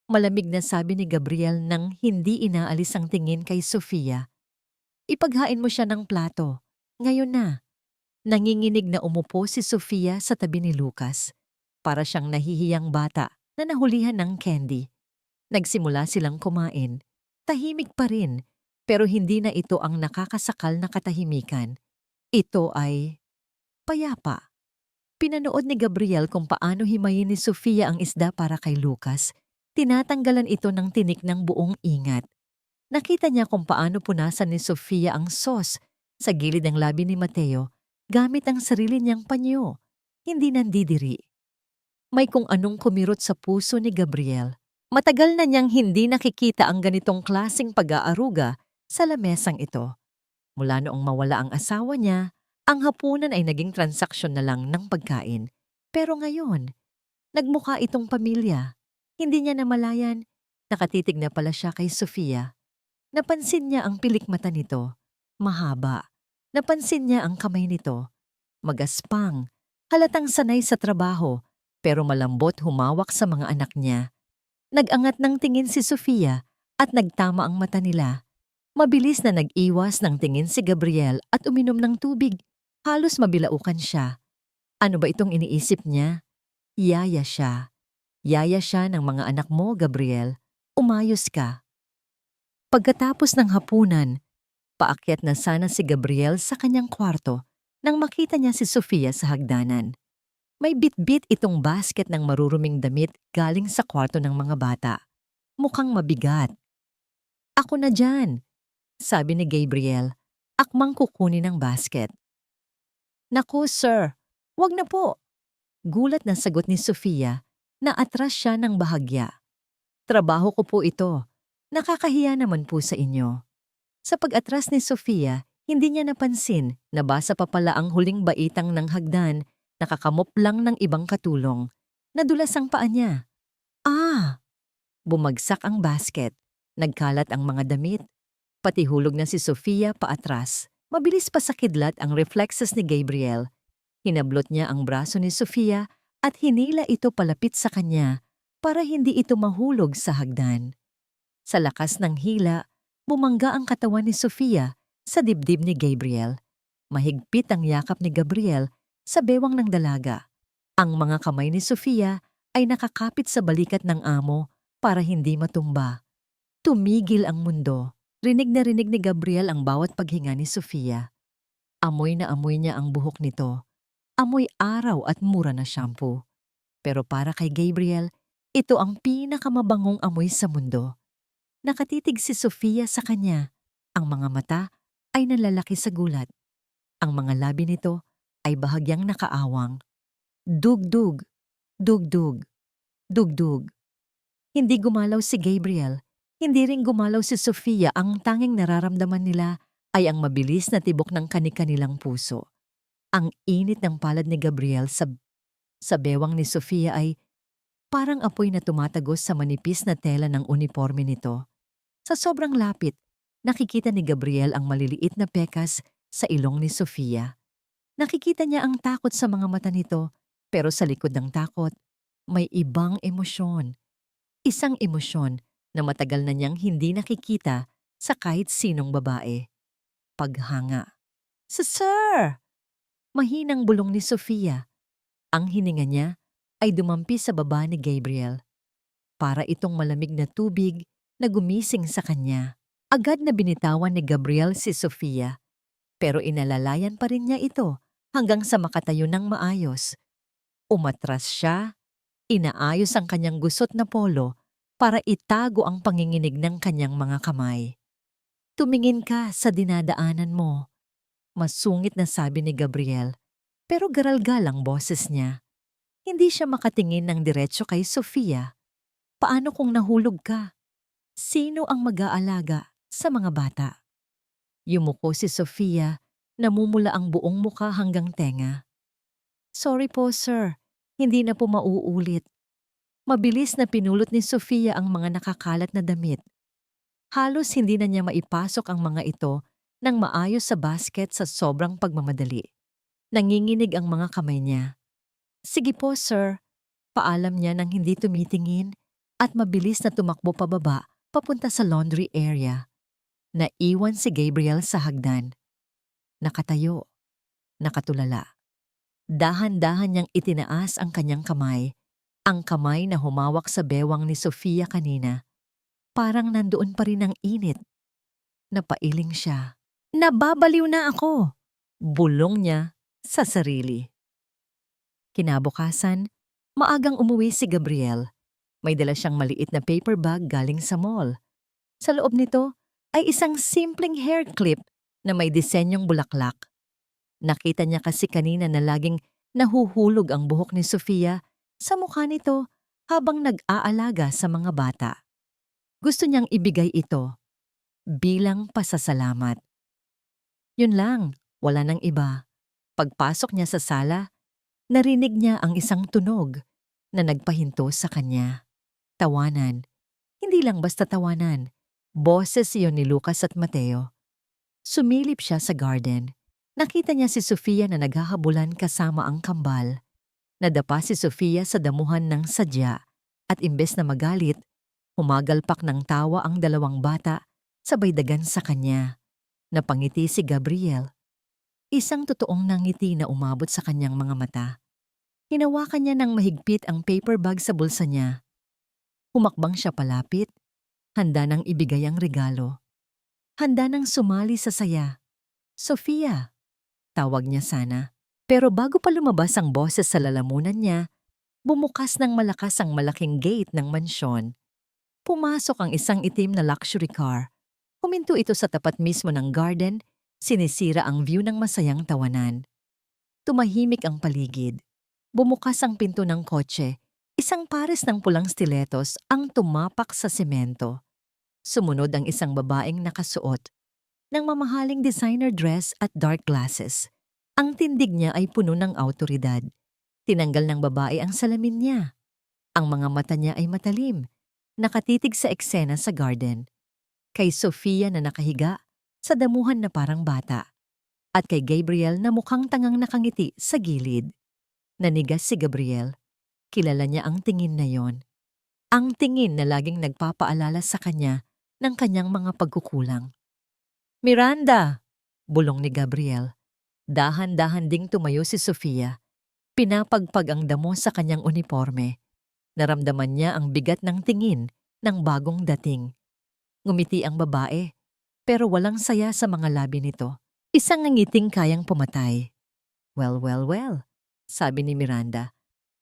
Malamig na sabi ni Gabriel nang hindi inaalis ang tingin kay Sofia. "Ipaghain mo siya ng plato. Ngayon na." Nanginginig na umupo si Sofia sa tabi ni Lucas. Para siyang nahihiyang bata na nahulihan ng candy. Nagsimula silang kumain. Tahimik pa rin, pero hindi na ito ang nakakasakal na katahimikan. Ito ay payapa. Pinanood ni Gabriel kung paano himayin ni Sofia ang isda para kay Lucas. Tinatanggalan ito ng tinik ng buong ingat. Nakita niya kung paano punasan ni Sofia ang sauce sa gilid ng labi ni Mateo gamit ang sarili niyang panyo, hindi nandidiri. May kung anong kumirot sa puso ni Gabriel. Matagal na niyang hindi nakikita ang ganitong klaseng pag-aaruga sa lamesang ito. Mula noong mawala ang asawa niya, ang hapunan ay naging transaksyon na lang ng pagkain. Pero ngayon, nagmukha itong pamilya. Hindi niya namalayan, nakatitig na pala siya kay Sofia. Napansin niya ang pilik mata nito, mahaba. Napansin niya ang kamay nito, magaspang, halatang sanay sa trabaho, pero malambot humawak sa mga anak niya. Nag-angat ng tingin si Sofia at nagtama ang mata nila. Mabilis na nag-iwas ng tingin si Gabriel at uminom ng tubig. Halos mabilaukan siya. Ano ba itong iniisip niya? Yaya siya. Yaya siya ng mga anak mo, Gabriel. Umayos ka. Pagkatapos ng hapunan, paakyat na sana si Gabriel sa kanyang kwarto nang makita niya si Sofia sa hagdanan. May bit-bit itong basket ng maruruming damit galing sa kwarto ng mga bata. Mukhang mabigat. "Ako na dyan," sabi ni Gabriel, akmang kukunin ang basket. "Naku, sir, wag na po." Gulat na sagot ni Sofia na atras siya ng bahagya. "Trabaho ko po ito. Nakakahiya naman po sa inyo." Sa pag-atras ni Sofia, hindi niya napansin na basa pa pala ang huling baitang ng hagdan, nakakamop lang ng ibang katulong. Nadulas ang paa niya. "Ah!" Bumagsak ang basket. Nagkalat ang mga damit. Pati hulog na si Sofia paatras. Mabilis pa sa kidlat ang reflexes ni Gabriel. Hinablot niya ang braso ni Sofia at hinila ito palapit sa kanya para hindi ito mahulog sa hagdan. Sa lakas ng hila, bumangga ang katawan ni Sofia sa dibdib ni Gabriel. Mahigpit ang yakap ni Gabriel sa bewang ng dalaga. Ang mga kamay ni Sofia ay nakakapit sa balikat ng amo para hindi matumba. Tumigil ang mundo. Rinig na rinig ni Gabriel ang bawat paghinga ni Sofia. Amoy na amoy niya ang buhok nito. Amoy araw at mura na shampoo. Pero para kay Gabriel, ito ang pinakamabangong amoy sa mundo. Nakatitig si Sofia sa kanya. Ang mga mata ay nalalaki sa gulat. Ang mga labi nito ay bahagyang nakaawang. Dugdug. Dugdug, dugdug. Hindi gumalaw si Gabriel, hindi rin gumalaw si Sofia. Ang tanging nararamdaman nila ay ang mabilis na tibok ng kani-kanilang puso. Ang init ng palad ni Gabriel sa bewang ni Sofia ay parang apoy na tumatagos sa manipis na tela ng uniforme nito. Sa sobrang lapit, nakikita ni Gabriel ang maliliit na pekas sa ilong ni Sofia. Nakikita niya ang takot sa mga mata nito, pero sa likod ng takot, may ibang emosyon. Isang emosyon na matagal na niyang hindi nakikita sa kahit sinong babae. Paghanga. Sir! Mahinang bulong ni Sofia. Ang hininga niya ay dumampi sa baba ni Gabriel. Para itong malamig na tubig na gumising sa kanya. Agad na binitawan ni Gabriel si Sofia, pero inalalayan pa rin niya ito hanggang sa makatayo ng maayos. Umatras siya, inaayos ang kanyang gusot na polo para itago ang panginginig ng kanyang mga kamay. Tumingin ka sa dinadaanan mo, masungit na sabi ni Gabriel, pero garalgal ang boses niya. Hindi siya makatingin ng diretso kay Sofia. Paano kung nahulog ka? Sino ang mag-aalaga sa mga bata? Yumuko si Sofia, namumula ang buong muka hanggang tenga. Sorry po sir, hindi na po mauulit. Mabilis na pinulot ni Sofia ang mga nakakalat na damit. Halos hindi na niya maipasok ang mga ito nang maayos sa basket sa sobrang pagmamadali. Nanginginig ang mga kamay niya. Sige po sir, paalam niya nang hindi tumitingin at mabilis na tumakbo pababa papunta sa laundry area. Naiwan si Gabriel sa hagdan. Nakatayo, nakatulala. Dahan-dahan niyang itinaas ang kanyang kamay, ang kamay na humawak sa bewang ni Sofia kanina. Parang nandoon pa rin ang init. Napailing siya. Nababaliw na ako! Bulong niya sa sarili. Kinabukasan, maagang umuwi si Gabriel. May dala siyang maliit na paper bag galing sa mall. Sa loob nito ay isang simpleng hair clip na may disenyong bulaklak. Nakita niya kasi kanina na laging nahuhulog ang buhok ni Sofia sa mukha nito habang nag-aalaga sa mga bata. Gusto niyang ibigay ito bilang pasasalamat. Yun lang, wala nang iba. Pagpasok niya sa sala, narinig niya ang isang tunog na nagpahinto sa kanya. Tawanan. Hindi lang basta tawanan. Boses iyon ni Lucas at Mateo. Sumilip siya sa garden. Nakita niya si Sofia na naghahabulan kasama ang kambal. Nadapa si Sofia sa damuhan ng sadya at imbes na magalit, humagalpak ng tawa ang dalawang bata sabay dagan sa kanya. Napangiti si Gabriel. Isang totoong nangiti na umabot sa kanyang mga mata. Hinawakan niya ng mahigpit ang paper bag sa bulsa niya. Humakbang siya palapit, handa nang ibigay ang regalo. Handa nang sumali sa saya. Sofia, tawag niya sana. Pero bago pa lumabas ang boses sa lalamunan niya, bumukas ng malakas ang malaking gate ng mansyon. Pumasok ang isang itim na luxury car. Huminto ito sa tapat mismo ng garden, sinisira ang view ng masayang tawanan. Tumahimik ang paligid. Bumukas ang pinto ng kotse. Isang pares ng pulang stilettos ang tumapak sa semento. Sumunod ang isang babaeng nakasuot ng mamahaling designer dress at dark glasses. Ang tindig niya ay puno ng awtoridad. Tinanggal ng babae ang salamin niya. Ang mga mata niya ay matalim, nakatitig sa eksena sa garden. Kay Sofia na nakahiga sa damuhan na parang bata. At kay Gabriel na mukhang tangang nakangiti sa gilid. Nanigas si Gabriel. Kilala niya ang tingin na yon. Ang tingin na laging nagpapaalala sa kanya ng kanyang mga pagkukulang. Miranda! Bulong ni Gabriel. Dahan-dahan ding tumayo si Sofia. Pinapagpag ang damo sa kanyang uniforme. Naramdaman niya ang bigat ng tingin ng bagong dating. Ngumiti ang babae, pero walang saya sa mga labi nito. Isang ngiting kayang pumatay. Well, well, well, sabi ni Miranda.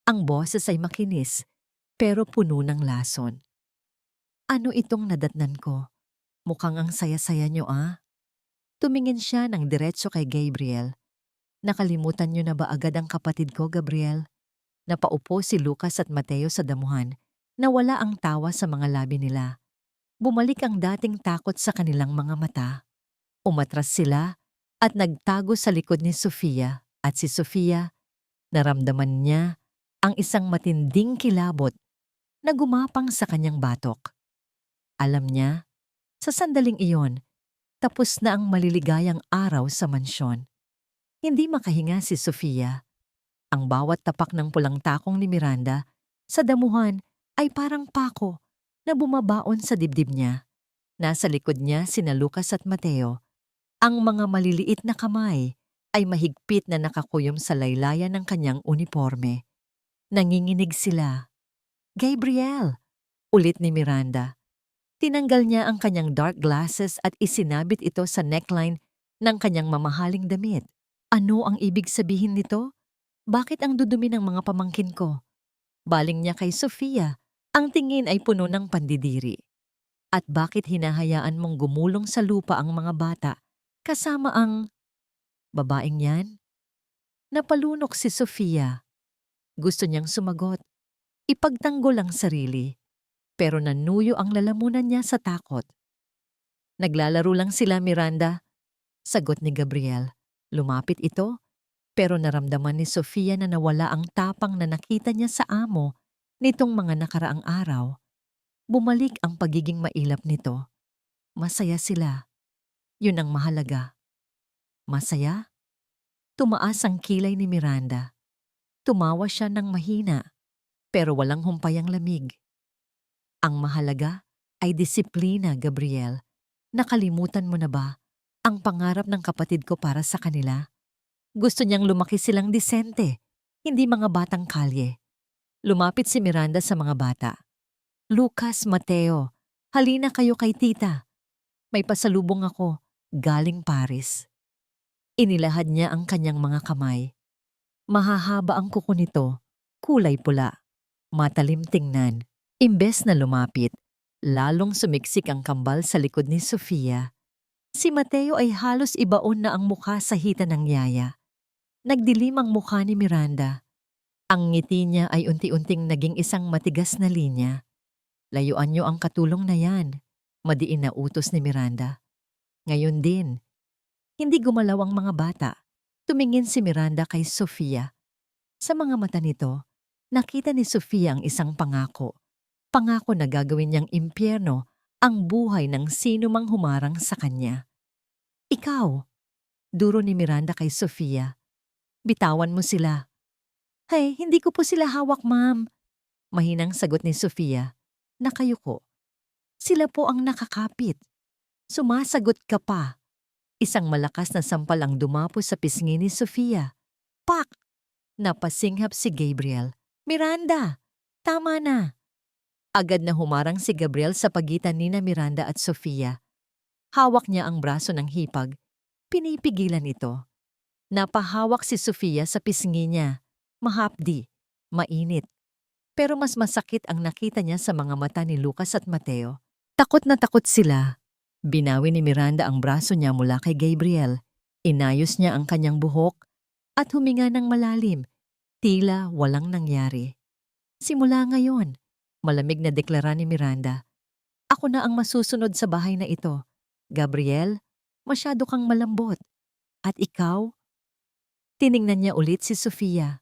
Ang boses ay makinis, pero puno ng lason. Ano itong nadatnan ko? Mukhang ang saya-saya niyo Tumingin siya ng diretso kay Gabriel. Nakalimutan niyo na ba agad ang kapatid ko, Gabriel? Napaupo si Lucas at Mateo sa damuhan na wala ang tawa sa mga labi nila. Bumalik ang dating takot sa kanilang mga mata. Umatras sila at nagtago sa likod ni Sofia at si Sofia, naramdaman niya ang isang matinding kilabot na gumapang sa kanyang batok. Alam niya, sa sandaling iyon, tapos na ang maliligayang araw sa mansyon. Hindi makahinga si Sofia. Ang bawat tapak ng pulang takong ni Miranda sa damuhan ay parang pako na bumabaon sa dibdib niya. Nasa likod niya sina Lucas at Mateo. Ang mga maliliit na kamay ay mahigpit na nakakuyom sa laylayan ng kanyang uniforme. Nanginginig sila. "Gabriel!" Ulit ni Miranda. Tinanggal niya ang kanyang dark glasses at isinabit ito sa neckline ng kanyang mamahaling damit. Ano ang ibig sabihin nito? Bakit ang dudumi ng mga pamangkin ko? Baling niya kay Sofia, ang tingin ay puno ng pandidiri. At bakit hinahayaan mong gumulong sa lupa ang mga bata kasama ang babaeng yan? Napalunok si Sofia. Gusto niyang sumagot, ipagtanggol ang sarili, pero nanuyo ang lalamunan niya sa takot. "Naglalaro lang sila, Miranda," sagot ni Gabriel. Lumapit ito, pero naramdaman ni Sofia na nawala ang tapang na nakita niya sa amo nitong mga nakaraang araw. Bumalik ang pagiging mailap nito. Masaya sila. Yun ang mahalaga. Masaya? Tumaas ang kilay ni Miranda. Tumawa siya ng mahina, pero walang humpay ang lamig. Ang mahalaga ay disiplina, Gabriel. Nakalimutan mo na ba ang pangarap ng kapatid ko para sa kanila? Gusto niyang lumaki silang disente, hindi mga batang kalye. Lumapit si Miranda sa mga bata. "Lucas, Mateo, halina kayo kay tita. May pasalubong ako, galing Paris." Inilahad niya ang kanyang mga kamay. Mahahaba ang kuko nito, kulay pula, matalim tingnan. Imbes na lumapit, lalong sumiksik ang kambal sa likod ni Sofia. Si Mateo ay halos ibaon na ang mukha sa hita ng yaya. Nagdilim ang mukha ni Miranda. Ang ngiti niya ay unti-unting naging isang matigas na linya. "Layuan niyo ang katulong na yan," madiin na utos ni Miranda. Ngayon din, hindi gumalaw ang mga bata. Tumingin si Miranda kay Sofia. Sa mga mata nito, nakita ni Sofia ang isang pangako. Pangako na gagawin niyang impyerno ang buhay ng sino mang humarang sa kanya. "Ikaw," duro ni Miranda kay Sofia. "Bitawan mo sila." "Hey, hindi ko po sila hawak, ma'am." Mahinang sagot ni Sofia. Nakayuko. "Sila po ang nakakapit." "Sumasagot ka pa." Isang malakas na sampal ang dumapo sa pisngi ni Sofia. Pak! Napasinghap si Gabriel. "Miranda, tama na." Agad na humarang si Gabriel sa pagitan nina Miranda at Sofia. Hawak niya ang braso ng hipag. Pinipigilan ito. Napahawak si Sofia sa pisngi niya. Mahapdi, mainit. Pero mas masakit ang nakita niya sa mga mata ni Lucas at Mateo. Takot na takot sila. Binawi ni Miranda ang braso niya mula kay Gabriel. Inayos niya ang kanyang buhok at huminga ng malalim. Tila walang nangyari. "Simula ngayon," malamig na deklara ni Miranda, "ako na ang masusunod sa bahay na ito. Gabriel, masyado kang malambot. At ikaw?" Tiningnan niya ulit si Sofia.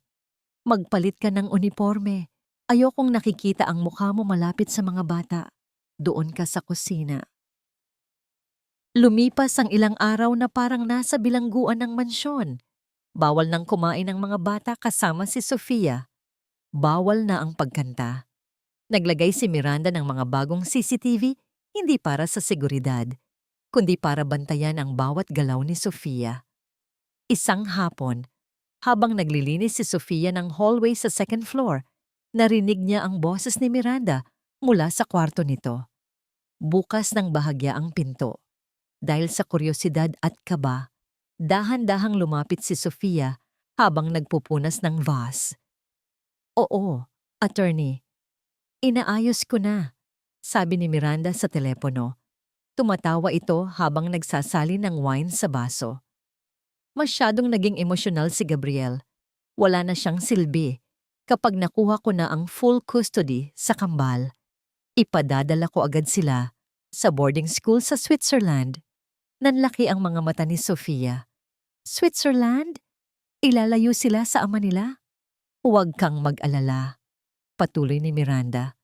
"Magpalit ka ng uniforme. Ayokong nakikita ang mukha mo malapit sa mga bata. Doon ka sa kusina." Lumipas ang ilang araw na parang nasa bilangguan ng mansyon. Bawal nang kumain ang mga bata kasama si Sofia. Bawal na ang pagkanta. Naglagay si Miranda ng mga bagong CCTV hindi para sa seguridad, kundi para bantayan ang bawat galaw ni Sofia. Isang hapon, habang naglilinis si Sofia ng hallway sa second floor, narinig niya ang boses ni Miranda mula sa kwarto nito. Bukas ng bahagya ang pinto. Dahil sa kuryosidad at kaba, dahan-dahang lumapit si Sofia habang nagpupunas ng vase. "Oo, attorney. Inaayos ko na," sabi ni Miranda sa telepono. Tumatawa ito habang nagsasali ng wine sa baso. Masyadong naging emosyonal si Gabriel. Wala na siyang silbi. Kapag nakuha ko na ang full custody sa kambal, ipadadala ko agad sila sa boarding school sa Switzerland. Nanlaki ang mga mata ni Sofia. Switzerland? Ilalayo sila sa ama nila? Huwag kang mag-alala. Patuloy ni Miranda.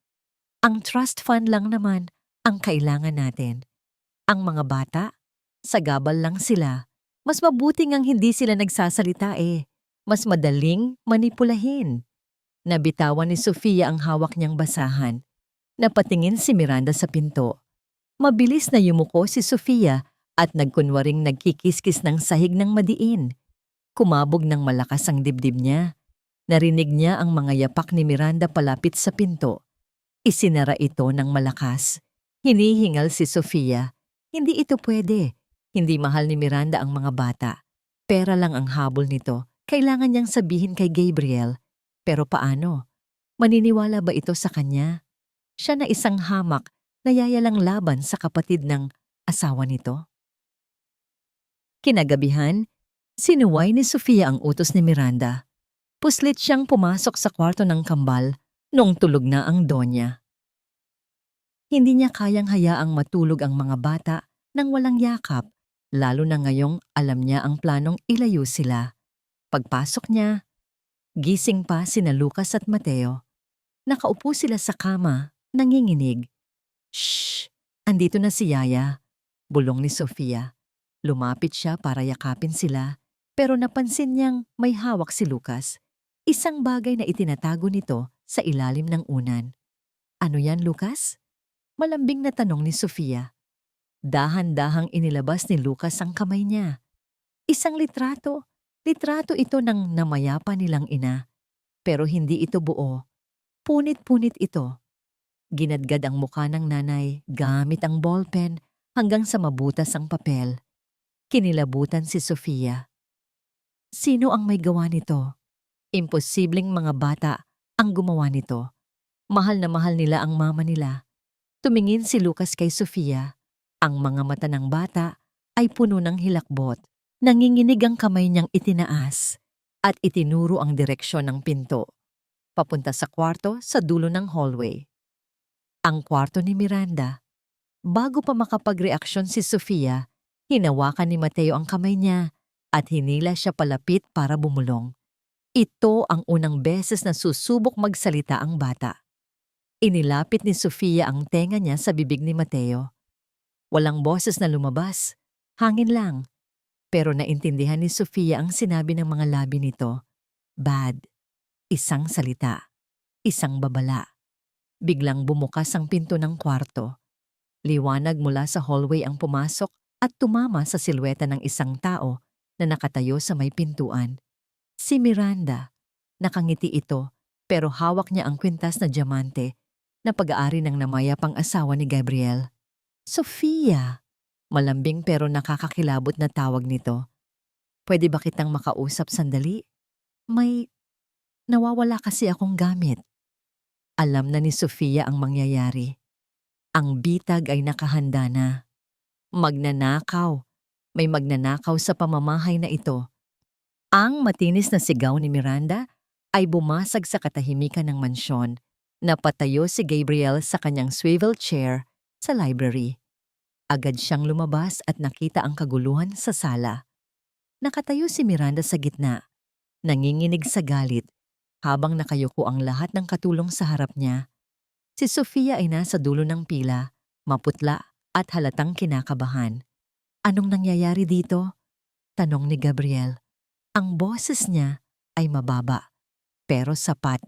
Ang trust fund lang naman ang kailangan natin. Ang mga bata, sagabal lang sila. Mas mabuti ngang hindi sila nagsasalita eh. Mas madaling manipulahin. Nabitawan ni Sofia ang hawak niyang basahan. Napatingin si Miranda sa pinto. Mabilis na yumuko si Sofia at nagkunwaring nagkikiskis ng sahig ng madiin. Kumabog ng malakas ang dibdib niya. Narinig niya ang mga yapak ni Miranda palapit sa pinto. Isinara ito ng malakas. Hinihingal si Sofia. Hindi ito pwede. Hindi mahal ni Miranda ang mga bata. Pera lang ang habol nito. Kailangan niyang sabihin kay Gabriel. Pero paano? Maniniwala ba ito sa kanya? Siya na isang hamak na yayalang laban sa kapatid ng asawa nito. Kinagabihan, sinuway ni Sofia ang utos ni Miranda. Puslit siyang pumasok sa kwarto ng kambal noong tulog na ang donya. Hindi niya kayang hayaang matulog ang mga bata nang walang yakap, lalo na ngayong alam niya ang planong ilayo sila. Pagpasok niya, gising pa sina Lucas at Mateo. Nakaupo sila sa kama, nanginginig. Shh! Andito na si Yaya, bulong ni Sofia. Lumapit siya para yakapin sila, pero napansin niyang may hawak si Lucas. Isang bagay na itinatago nito sa ilalim ng unan. Ano yan, Lucas? Malambing na tanong ni Sofia. Dahan-dahang inilabas ni Lucas ang kamay niya. Isang litrato. Litrato ito ng namayapa nilang ina. Pero hindi ito buo. Punit-punit ito. Ginadgad ang mukha ng nanay gamit ang ballpen hanggang sa mabutas ang papel. Kinilabutan si Sofia. Sino ang may gawa nito? Imposibleng mga bata ang gumawa nito. Mahal na mahal nila ang mama nila. Tumingin si Lucas kay Sofia. Ang mga mata ng bata ay puno ng hilakbot. Nanginginig ang kamay niyang itinaas at itinuro ang direksyon ng pinto. Papunta sa kwarto sa dulo ng hallway. Ang kwarto ni Miranda. Bago pa makapagreaksyon si Sofia, hinawakan ni Mateo ang kamay niya at hinila siya palapit para bumulong. Ito ang unang beses na susubok magsalita ang bata. Inilapit ni Sofia ang tenga niya sa bibig ni Mateo. Walang boses na lumabas, hangin lang. Pero naintindihan ni Sofia ang sinabi ng mga labi nito. Bad. Isang salita. Isang babala. Biglang bumukas ang pinto ng kwarto. Liwanag mula sa hallway ang pumasok at tumama sa silweta ng isang tao na nakatayo sa may pintuan. Si Miranda. Nakangiti ito pero hawak niya ang kwintas na diamante na pag-aari ng namayapang asawa ni Gabriel. Sofia! Malambing pero nakakakilabot na tawag nito. Pwede ba kitang makausap sandali? May nawawala kasi akong gamit. Alam na ni Sofia ang mangyayari. Ang bitag ay nakahanda na. Magnanakaw. May magnanakaw sa pamamahay na ito. Ang matinis na sigaw ni Miranda ay bumasag sa katahimikan ng mansyon. Napatayo si Gabriel sa kanyang swivel chair sa library. Agad siyang lumabas at nakita ang kaguluhan sa sala. Nakatayo si Miranda sa gitna, nanginginig sa galit, habang nakayuko ang lahat ng katulong sa harap niya. Si Sofia ay nasa dulo ng pila, maputla at halatang kinakabahan. Anong nangyayari dito? Tanong ni Gabriel. Ang boses niya ay mababa, pero sapat,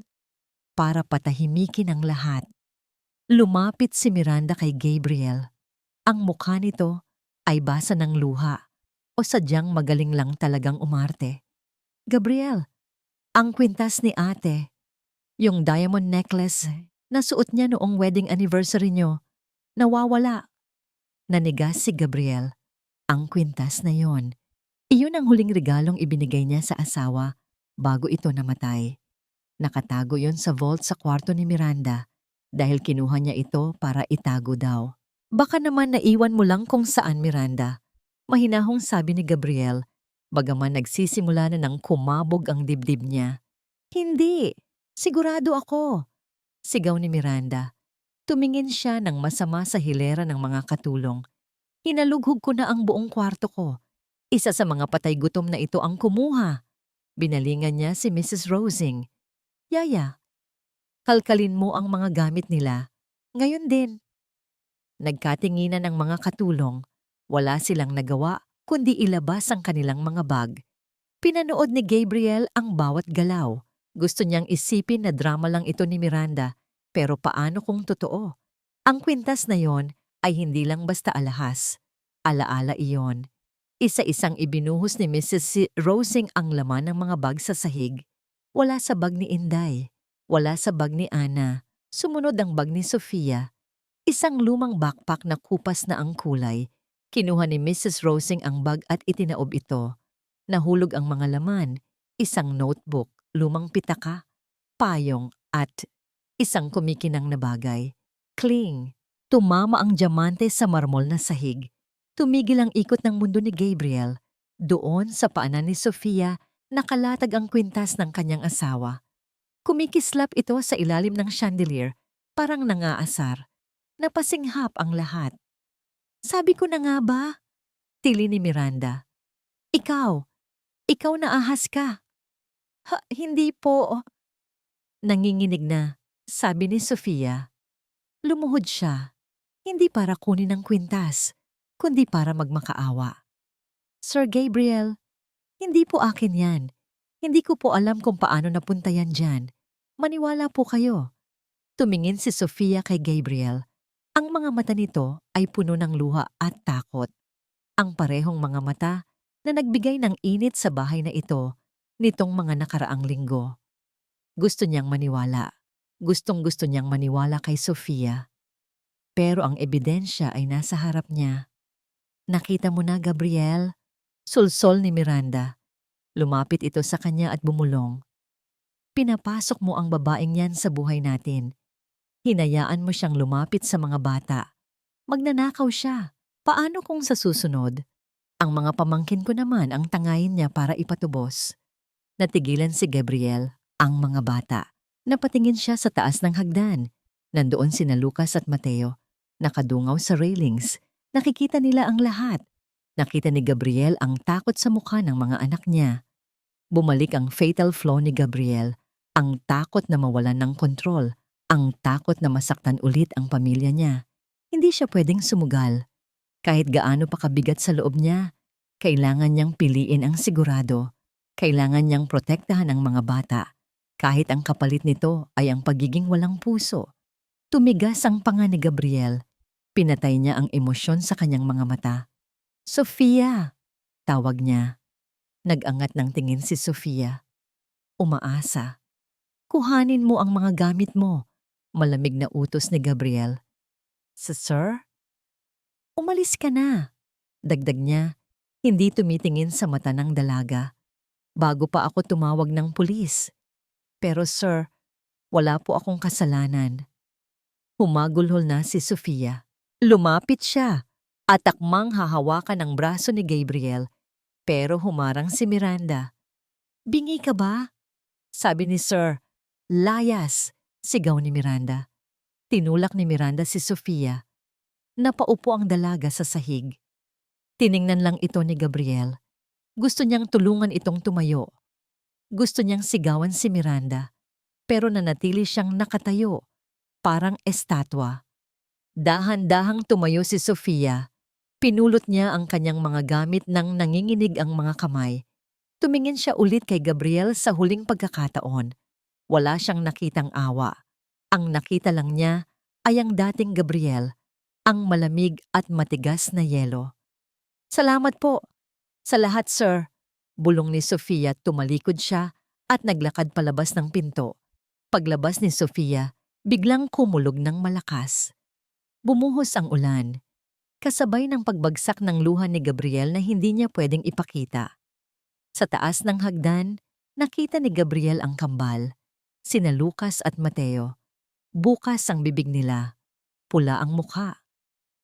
para patahimikin ang lahat. Lumapit si Miranda kay Gabriel. Ang mukha nito ay basa ng luha o sadyang magaling lang talagang umarte. Gabriel, ang kwintas ni ate, yung diamond necklace na suot niya noong wedding anniversary niyo, nawawala. Nanigas si Gabriel. Ang kwintas na yon. Iyon ang huling regalong ibinigay niya sa asawa bago ito namatay. Nakatago yon sa vault sa kwarto ni Miranda dahil kinuha niya ito para itago daw. Baka naman naiwan mo lang kung saan, Miranda. Mahinahong sabi ni Gabriel, bagaman nagsisimula na ng kumabog ang dibdib niya. Hindi. Sigurado ako, sigaw ni Miranda. Tumingin siya ng masama sa hilera ng mga katulong. Hinalughog ko na ang buong kwarto ko. Isa sa mga patay gutom na ito ang kumuha. Binalingan niya si Mrs. Rosing. Yaya, kalkalin mo ang mga gamit nila. Ngayon din. Nagkatinginan ang mga katulong. Wala silang nagawa kundi ilabas ang kanilang mga bag. Pinanood ni Gabriel ang bawat galaw. Gusto niyang isipin na drama lang ito ni Miranda, pero paano kung totoo? Ang kwintas na yon ay hindi lang basta alahas. Alaala iyon. Isa-isang ibinuhos ni Mrs. Rosing ang laman ng mga bag sa sahig. Wala sa bag ni Inday. Wala sa bag ni Ana. Sumunod ang bag ni Sofia. Isang lumang backpack na kupas na ang kulay. Kinuha ni Mrs. Rosing ang bag at itinaob ito. Nahulog ang mga laman, isang notebook, lumang pitaka, payong at isang kumikinang na bagay. Kling! Tumama ang diamante sa marmol na sahig. Tumigil ang ikot ng mundo ni Gabriel. Doon sa paanan ni Sofia, nakalatag ang kwintas ng kanyang asawa. Kumikislap ito sa ilalim ng chandelier, parang nangaasar. Napasinghap ang lahat. Sabi ko na nga ba? Tili ni Miranda. Ikaw na ahas ka. Hindi po. Nanginginig na, sabi ni Sofia. Lumuhod siya, hindi para kunin ang kwintas, kundi para magmakaawa. Sir Gabriel, hindi po akin yan. Hindi ko po alam kung paano napunta yan dyan. Maniwala po kayo. Tumingin si Sofia kay Gabriel. Ang mga mata nito ay puno ng luha at takot. Ang parehong mga mata na nagbigay ng init sa bahay na ito nitong mga nakaraang linggo. Gusto niyang maniwala. Gustong-gusto niyang maniwala kay Sofia. Pero ang ebidensya ay nasa harap niya. Nakita mo na, Gabriel? Sulsol ni Miranda. Lumapit ito sa kanya at bumulong. Pinapasok mo ang babaeng yan sa buhay natin. Hinayaan mo siyang lumapit sa mga bata. Magnanakaw siya. Paano kung sa susunod? Ang mga pamangkin ko naman ang tangayin niya para ipatubos. Natigilan si Gabriel, ang mga bata. Napatingin siya sa taas ng hagdan. Nandoon sina Lucas at Mateo. Nakadungaw sa railings. Nakikita nila ang lahat. Nakita ni Gabriel ang takot sa mukha ng mga anak niya. Bumalik ang fatal flaw ni Gabriel. Ang takot na mawalan ng kontrol. Ang takot na masaktan ulit ang pamilya niya. Hindi siya pwedeng sumugal. Kahit gaano pa kabigat sa loob niya, kailangan niyang piliin ang sigurado. Kailangan niyang protektahan ang mga bata. Kahit ang kapalit nito ay ang pagiging walang puso. Tumigas ang panga ni Gabriel. Pinatay niya ang emosyon sa kanyang mga mata. Sofia! Tawag niya. Nag-angat ng tingin si Sofia. Umaasa. Kuhanin mo ang mga gamit mo. Malamig na utos ni Gabriel. Sir? Umalis ka na. Dagdag niya, hindi tumitingin sa mata ng dalaga. Bago pa ako tumawag ng pulis. Pero sir, wala po akong kasalanan. Humagulhol na si Sofia. Lumapit siya at akmang hahawakan ang braso ni Gabriel. Pero humarang si Miranda. Bingi ka ba? Sabi ni Sir. Layas, sigaw ni Miranda. Tinulak ni Miranda si Sofia. Napaupo ang dalaga sa sahig. Tiningnan lang ito ni Gabriel. Gusto niyang tulungan itong tumayo. Gusto niyang sigawan si Miranda. Pero nanatili siyang nakatayo, parang estatwa. Dahan-dahang tumayo si Sofia. Pinulot niya ang kanyang mga gamit nang nanginginig ang mga kamay. Tumingin siya ulit kay Gabriel sa huling pagkakataon. Wala siyang nakitang awa. Ang nakita lang niya ay ang dating Gabriel, ang malamig at matigas na yelo. Salamat po. Sa lahat, sir. Bulong ni Sofia, tumalikod siya at naglakad palabas ng pinto. Paglabas ni Sofia, biglang kumulog ng malakas. Bumuhos ang ulan. Kasabay ng pagbagsak ng luha ni Gabriel na hindi niya pwedeng ipakita. Sa taas ng hagdan, nakita ni Gabriel ang kambal. Sina Lucas at Mateo. Bukas ang bibig nila. Pula ang mukha.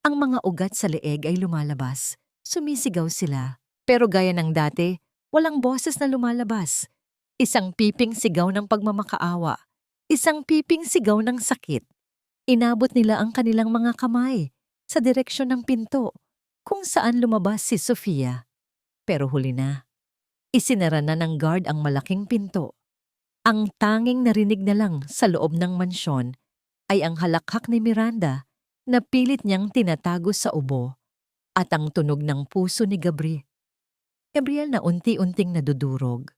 Ang mga ugat sa leeg ay lumalabas. Sumisigaw sila. Pero gaya ng dati, walang boses na lumalabas. Isang piping sigaw ng pagmamakaawa. Isang piping sigaw ng sakit. Inabot nila ang kanilang mga kamay sa direksyon ng pinto kung saan lumabas si Sofia. Pero huli na. Isinara na ng guard ang malaking pinto. Ang tanging narinig na lang sa loob ng mansyon ay ang halakhak ni Miranda na pilit niyang tinatago sa ubo at ang tunog ng puso ni Gabriel na unti-unting nadudurog.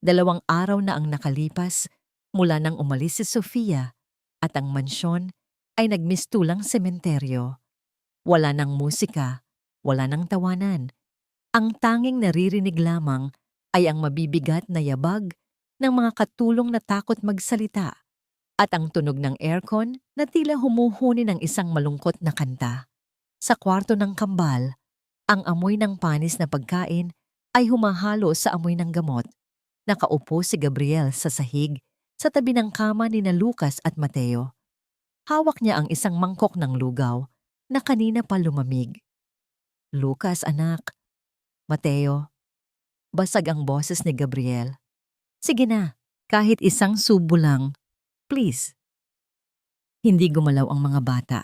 2 araw na ang nakalipas mula nang umalis si Sofia at ang mansyon ay nagmistulang sementeryo. Wala nang musika, wala nang tawanan. Ang tanging naririnig lamang ay ang mabibigat na yabag ng mga katulong na takot magsalita at ang tunog ng aircon na tila humuhuni ng isang malungkot na kanta. Sa kwarto ng kambal, ang amoy ng panis na pagkain ay humahalo sa amoy ng gamot. Nakaupo si Gabriel sa sahig sa tabi ng kama ni na Lucas at Mateo. Hawak niya ang isang mangkok ng lugaw na kanina pa lumamig. Lucas, anak. Mateo. Basag ang boses ni Gabriel. Sige na, kahit isang subo lang. Please. Hindi gumalaw ang mga bata.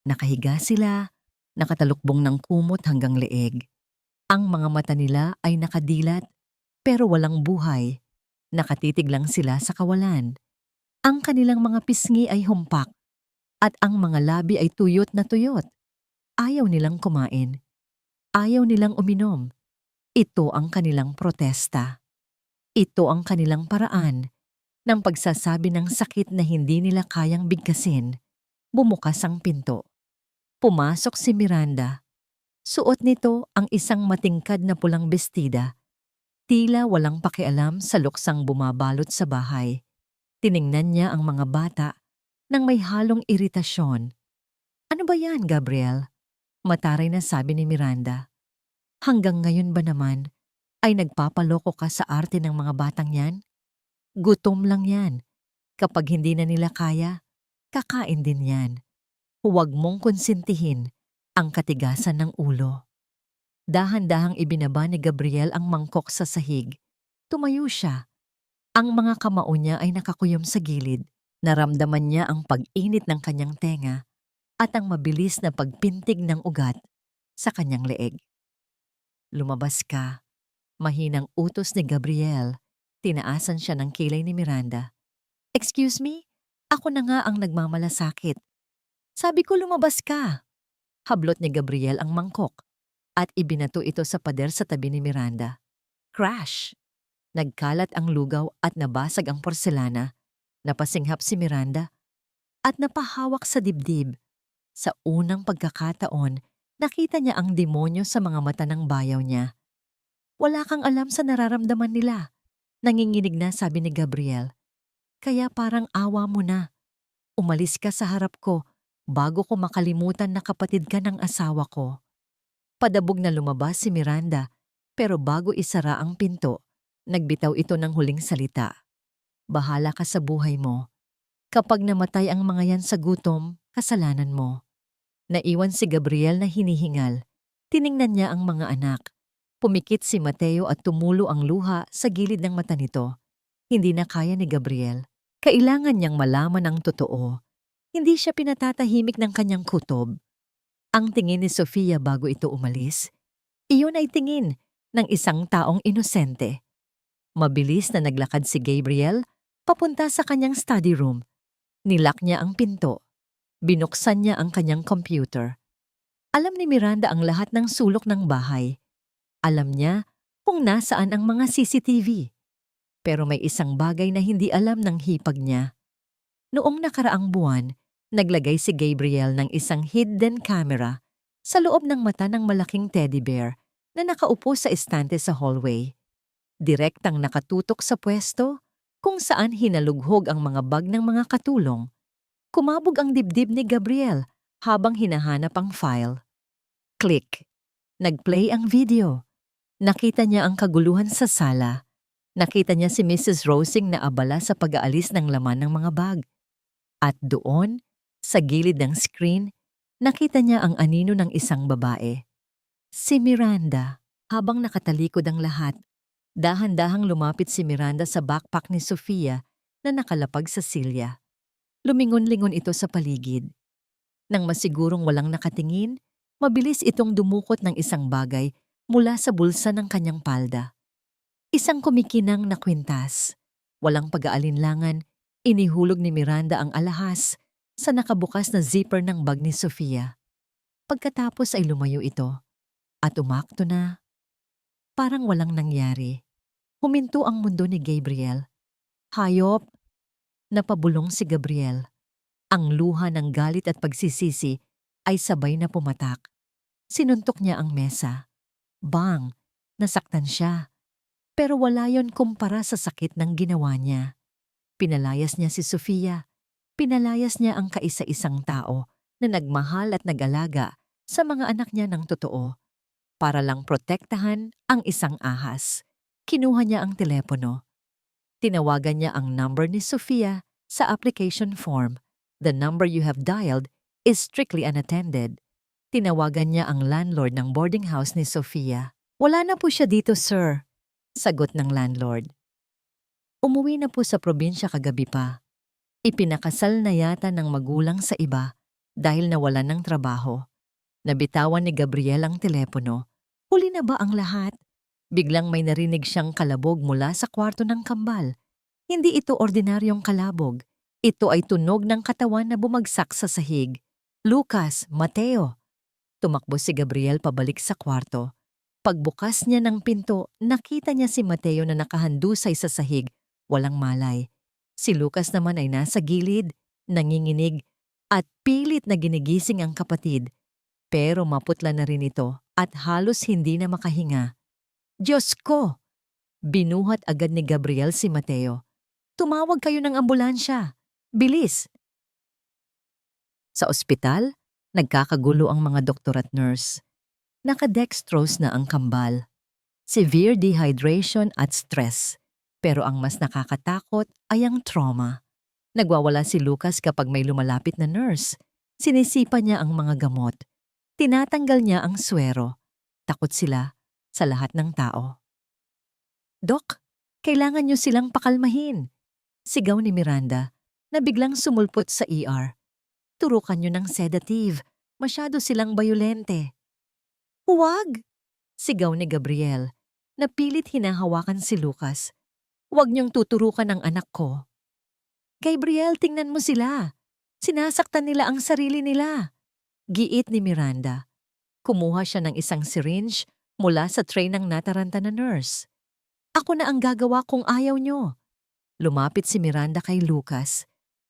Nakahiga sila, nakatalukbong ng kumot hanggang leeg. Ang mga mata nila ay nakadilat pero walang buhay. Nakatitig lang sila sa kawalan. Ang kanilang mga pisngi ay humpak at ang mga labi ay tuyot na tuyot. Ayaw nilang kumain. Ayaw nilang uminom. Ito ang kanilang protesta. Ito ang kanilang paraan ng pagsasabi ng sakit na hindi nila kayang bigkasin. Bumukas ang pinto. Pumasok si Miranda. Suot nito ang isang matingkad na pulang bestida. Tila walang pakialam sa luksang bumabalot sa bahay. Tiningnan niya ang mga bata nang may halong iritasyon. Ano ba yan, Gabriel? Mataray na sabi ni Miranda. Hanggang ngayon ba naman ay nagpapaloko ka sa arte ng mga batang yan? Gutom lang yan. Kapag hindi na nila kaya, kakain din yan. Huwag mong konsintihin ang katigasan ng ulo. Dahan-dahang ibinaba ni Gabriel ang mangkok sa sahig. Tumayo siya. Ang mga kamao niya ay nakakuyom sa gilid. Naramdaman niya ang pag-init ng kanyang tenga at ang mabilis na pagpintig ng ugat sa kanyang leeg. Lumabas ka. Mahinang utos ni Gabriel. Tinaasan siya ng kilay ni Miranda. Excuse me? Ako na nga ang nagmamalasakit. Sabi ko lumabas ka. Hablot ni Gabriel ang mangkok at ibinato ito sa pader sa tabi ni Miranda. Crash! Nagkalat ang lugaw at nabasag ang porselana. Napasinghap si Miranda at napahawak sa dibdib. Sa unang pagkakataon, nakita niya ang demonyo sa mga mata ng bayaw niya. Wala kang alam sa nararamdaman nila. Nanginginig na sabi ni Gabriel. Kaya parang awa mo na. Umalis ka sa harap ko bago ko makalimutan na kapatid ka ng asawa ko. Padabog na lumabas si Miranda pero bago isara ang pinto, nagbitaw ito ng huling salita. Bahala ka sa buhay mo. Kapag namatay ang mga yan sa gutom, kasalanan mo. Naiwan si Gabriel na hinihingal. Tiningnan niya ang mga anak. Pumikit si Mateo at tumulo ang luha sa gilid ng mata nito. Hindi na kaya ni Gabriel. Kailangan niyang malaman ang totoo. Hindi siya pinatatahimik ng kanyang kutob. Ang tingin ni Sofia bago ito umalis, iyon ay tingin ng isang taong inosente. Mabilis na naglakad si Gabriel papunta sa kanyang study room. Nilak niya ang pinto. Binuksan niya ang kanyang computer. Alam ni Miranda ang lahat ng sulok ng bahay. Alam niya kung nasaan ang mga CCTV. Pero may isang bagay na hindi alam ng hipag niya. Noong nakaraang buwan, naglagay si Gabriel ng isang hidden camera sa loob ng mata ng malaking teddy bear na nakaupo sa estante sa hallway. Direktang nakatutok sa pwesto kung saan hinalughog ang mga bag ng mga katulong. Kumabog ang dibdib ni Gabriel habang hinahanap ang file. Click. Nagplay ang video. Nakita niya ang kaguluhan sa sala. Nakita niya si Mrs. Rosing na abala sa pag-aalis ng laman ng mga bag. At doon, sa gilid ng screen, nakita niya ang anino ng isang babae. Si Miranda. Habang nakatalikod ang lahat, dahan-dahang lumapit si Miranda sa backpack ni Sofia na nakalapag sa silya. Lumingon-lingon ito sa paligid. Nang masigurong walang nakatingin, mabilis itong dumukot ng isang bagay mula sa bulsa ng kanyang palda. Isang kumikinang na kwintas. Walang pag-aalinlangan, inihulog ni Miranda ang alahas sa nakabukas na zipper ng bag ni Sofia. Pagkatapos ay lumayo ito at umakto na. Parang walang nangyari. Huminto ang mundo ni Gabriel. Hayop! Napabulong si Gabriel. Ang luha ng galit at pagsisisi ay sabay na pumatak. Sinuntok niya ang mesa. Bang! Nasaktan siya. Pero wala yon kumpara sa sakit ng ginawa niya. Pinalayas niya si Sofia. Pinalayas niya ang kaisa-isang tao na nagmahal at nag-alaga sa mga anak niya ng totoo. Para lang protektahan ang isang ahas. Kinuha niya ang telepono. Tinawagan niya ang number ni Sofia sa application form. The number you have dialed is strictly unattended. Tinawagan niya ang landlord ng boarding house ni Sofia. Wala na po siya dito, sir. Sagot ng landlord. Umuwi na po sa probinsya kagabi pa. Ipinakasal na yata ng magulang sa iba dahil nawalan ng trabaho. Nabitawan ni Gabriel ang telepono. Huli na ba ang lahat? Biglang may narinig siyang kalabog mula sa kwarto ng kambal. Hindi ito ordinaryong kalabog. Ito ay tunog ng katawan na bumagsak sa sahig. Lucas, Mateo. Tumakbo si Gabriel pabalik sa kwarto. Pagbukas niya ng pinto, nakita niya si Mateo na nakahandusay sa sahig, walang malay. Si Lucas naman ay nasa gilid, nanginginig, at pilit na ginigising ang kapatid. Pero maputla na rin ito at halos hindi na makahinga. Diyos ko! Binuhat agad ni Gabriel si Mateo. Tumawag kayo ng ambulansya. Bilis! Sa ospital, nagkakagulo ang mga doktor at nurse. Nakadextrose na ang kambal. Severe dehydration at stress. Pero ang mas nakakatakot ay ang trauma. Nagwawala si Lucas kapag may lumalapit na nurse. Sinisipa niya ang mga gamot. Tinatanggal niya ang swero. Takot sila sa lahat ng tao. Dok, kailangan niyo silang pakalmahin. Sigaw ni Miranda na biglang sumulpot sa ER. Turukan niyo ng sedative. Masyado silang bayolente. Huwag! Sigaw ni Gabriel na pilit hinahawakan si Lucas. Huwag niyong tuturukan ang anak ko. Gabriel, tingnan mo sila. Sinasaktan nila ang sarili nila. Giit ni Miranda. Kumuha siya ng isang syringe mula sa tray ng nataranta na nurse. Ako na ang gagawa kung ayaw niyo. Lumapit si Miranda kay Lucas.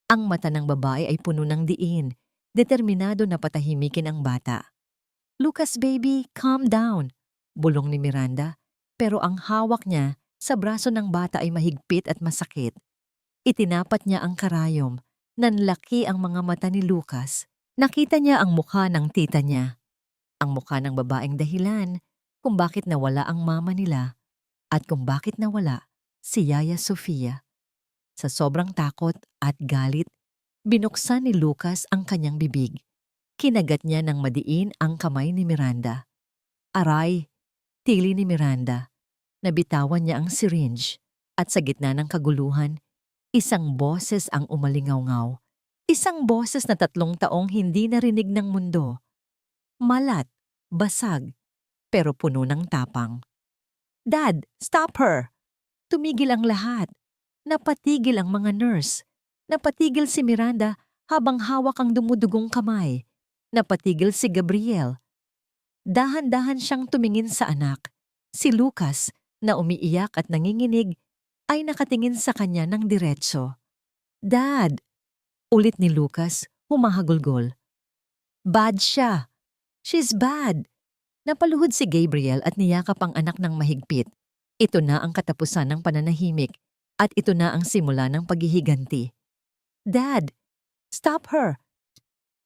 Ang mata ng babae ay puno ng diin, determinado na patahimikin ang bata. Lucas baby, calm down, bulong ni Miranda, pero ang hawak niya sa braso ng bata ay mahigpit at masakit. Itinapat niya ang karayom, nanlaki ang mga mata ni Lucas. Nakita niya ang mukha ng tita niya. Ang mukha ng babaeng dahilan kung bakit nawala ang mama nila at kung bakit nawala si Yaya Sofia. Sa sobrang takot at galit, binuksan ni Lucas ang kanyang bibig. Kinagat niya ng madiin ang kamay ni Miranda. Aray! Tili ni Miranda. Nabitawan niya ang syringe at sa gitna ng kaguluhan, isang boses ang umalingaw-ngaw. Isang boses na 3 taong hindi narinig ng mundo. Malat, basag, pero puno ng tapang. Dad, stop her! Tumigil ang lahat. Napatigil ang mga nurse. Napatigil si Miranda habang hawak ang dumudugong kamay. Napatigil si Gabriel. Dahan-dahan siyang tumingin sa anak. Si Lucas, na umiiyak at nanginginig, ay nakatingin sa kanya ng diretso. Dad! Ulit ni Lucas, humahagulgol. Bad siya. She's bad. Napaluhod si Gabriel at niyakap ang anak ng mahigpit. Ito na ang katapusan ng pananahimik at ito na ang simula ng paghihiganti. Dad! Stop her!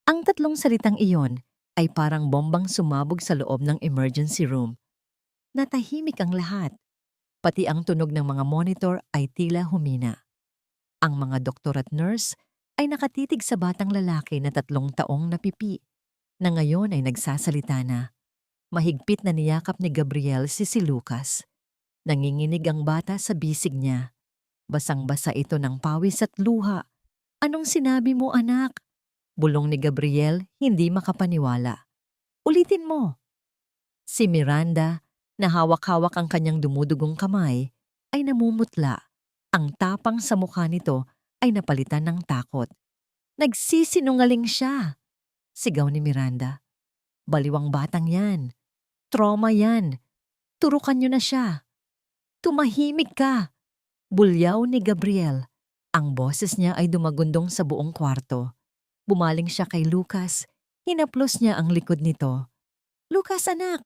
Ang 3 salitang iyon ay parang bombang sumabog sa loob ng emergency room. Natahimik ang lahat. Pati ang tunog ng mga monitor ay tila humina. Ang mga doktor at nurse ay nakatitig sa batang lalaki na 3 taong napipi, na ngayon ay nagsasalita na. Mahigpit na niyakap ni Gabriel si Lucas. Nanginginig ang bata sa bisig niya. Basang-basa ito ng pawis at luha. "Anong sinabi mo, anak?" Bulong ni Gabriel, hindi makapaniwala. "Ulitin mo." Si Miranda, na hawak-hawak ang kanyang dumudugong kamay, ay namumutla. Ang tapang sa mukha nito ay napalitan ng takot. "Nagsisinungaling siya!" sigaw ni Miranda. "Baliwang batang yan. Trauma yan. Turukan niyo na siya. Tumahimik ka!" Bulyaw ni Gabriel. Ang boses niya ay dumagundong sa buong kwarto. Bumaling siya kay Lucas. Hinaplos niya ang likod nito. "Lucas, anak!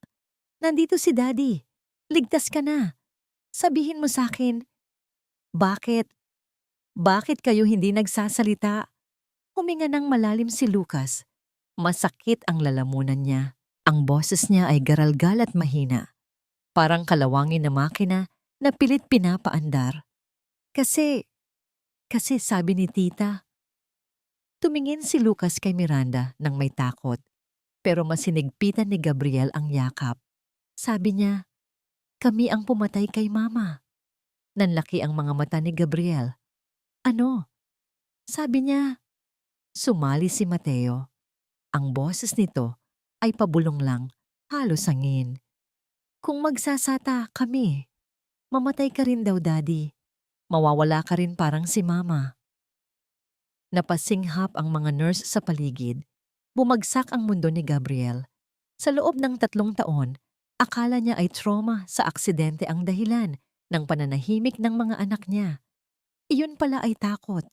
Nandito si Daddy. Ligtas ka na. Sabihin mo sa akin, bakit? Bakit kayo hindi nagsasalita?" Huminga ng malalim si Lucas. Masakit ang lalamunan niya. Ang boses niya ay garalgal at mahina. Parang kalawangin na makina na pilit pinapaandar. Kasi sabi ni tita." Tumingin si Lucas kay Miranda nang may takot. Pero mas sinigpitan ni Gabriel ang yakap. Sabi niya, "Kami ang pumatay kay mama." Nanlaki ang mga mata ni Gabriel. "Ano?" Sabi niya. Sumali si Mateo. Ang boses nito ay pabulong lang, halos sangin. "Kung magsasata kami, mamatay ka rin daw, Daddy. Mawawala ka rin parang si mama." Napasinghap ang mga nurse sa paligid. Bumagsak ang mundo ni Gabriel. Sa loob ng 3 taon, akala niya ay trauma sa aksidente ang dahilan ng pananahimik ng mga anak niya. Iyon pala ay takot.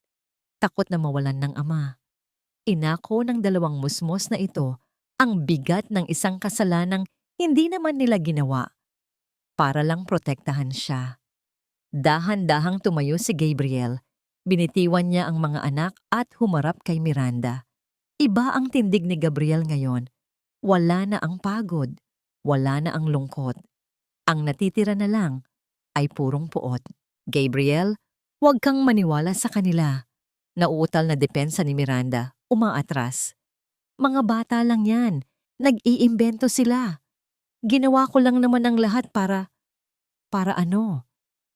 Takot na mawalan ng ama. Inako ng 2 musmos na ito ang bigat ng isang kasalanang hindi naman nila ginawa para lang protektahan siya. Dahan-dahang tumayo si Gabriel. Binitiwan niya ang mga anak at humarap kay Miranda. Iba ang tindig ni Gabriel ngayon. Wala na ang pagod. Wala na ang lungkot. Ang natitira na lang ay purong puot. "Gabriel, huwag kang maniwala sa kanila." Nauutal na depensa ni Miranda, umaatras. "Mga bata lang yan. Nag-iimbento sila. Ginawa ko lang naman ang lahat para ano?"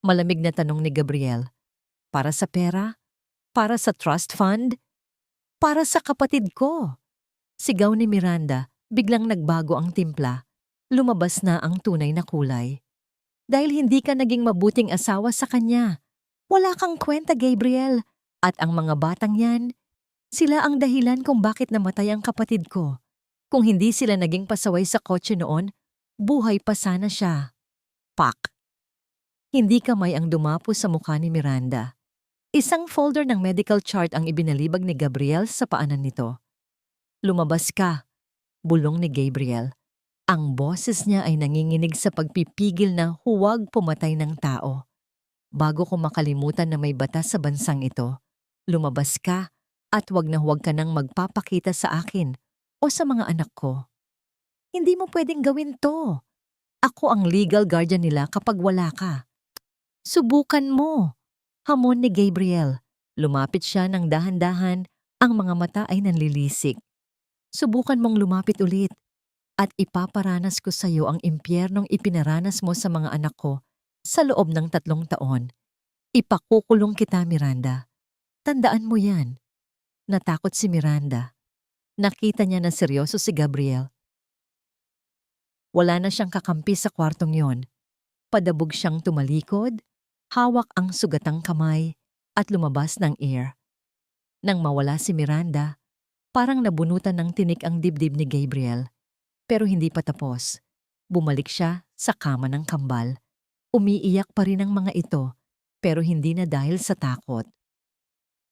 Malamig na tanong ni Gabriel. "Para sa pera? Para sa trust fund? Para sa kapatid ko." Sigaw ni Miranda, biglang nagbago ang timpla. Lumabas na ang tunay na kulay. "Dahil hindi ka naging mabuting asawa sa kanya. Wala kang kwenta, Gabriel. At ang mga batang yan, sila ang dahilan kung bakit namatay ang kapatid ko. Kung hindi sila naging pasaway sa kotse noon, buhay pa sana siya." Pak! Hindi kamay ang dumapo sa mukha ni Miranda. Isang folder ng medical chart ang ibinalibag ni Gabriel sa paanan nito. "Lumabas ka," bulong ni Gabriel. Ang boses niya ay nanginginig sa pagpipigil na huwag pumatay ng tao. "Bago ko makalimutan na may batas sa bansang ito, lumabas ka at huwag na huwag ka nang magpapakita sa akin o sa mga anak ko." "Hindi mo pwedeng gawin to. Ako ang legal guardian nila kapag wala ka." "Subukan mo," hamon ni Gabriel. Lumapit siya ng dahan-dahan, ang mga mata ay nanlilisik. "Subukan mong lumapit ulit at ipaparanas ko sa iyo ang impyernong ipinaranas mo sa mga anak ko sa loob ng 3 taon. Ipakukulong kita, Miranda. Tandaan mo yan." Natakot si Miranda. Nakita niya na seryoso si Gabriel. Wala na siyang kakampi sa kwartong yon. Padabog siyang tumalikod, hawak ang sugatang kamay at lumabas ng air. Nang mawala si Miranda, parang nabunutan ng tinik ang dibdib ni Gabriel. Pero hindi pa tapos. Bumalik siya sa kama ng kambal. Umiiyak pa rin ang mga ito, pero hindi na dahil sa takot.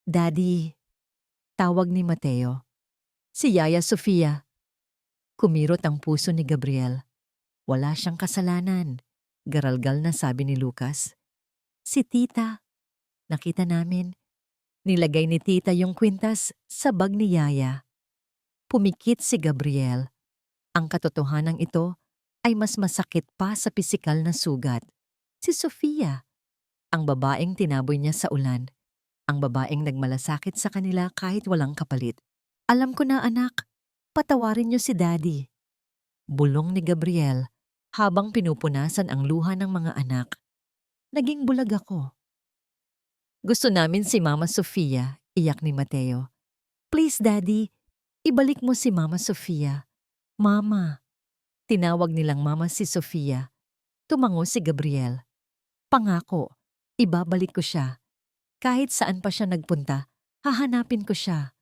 "Daddy," tawag ni Mateo. "Si Yaya Sofia." Kumirot ang puso ni Gabriel. Wala siyang kasalanan, garalgal na sabi ni Lucas. "Si tita, nakita namin. Nilagay ni tita yung kwintas sa bag ni Yaya." Pumikit si Gabriel. Ang katotohanan ito ay mas masakit pa sa pisikal na sugat. Si Sofia, ang babaeng tinaboy niya sa ulan. Ang babaeng nagmalasakit sa kanila kahit walang kapalit. "Alam ko na, anak. Patawarin niyo si Daddy." Bulong ni Gabriel habang pinupunasan ang luha ng mga anak. "Naging bulag ako. Gusto namin si Mama Sofia, iyak ni Mateo. Please, Daddy, ibalik mo si Mama Sofia. Mama. Tinawag nilang Mama si Sofia. Tumango si Gabriel. Pangako, ibabalik ko siya. Kahit saan pa siya nagpunta, hahanapin ko siya.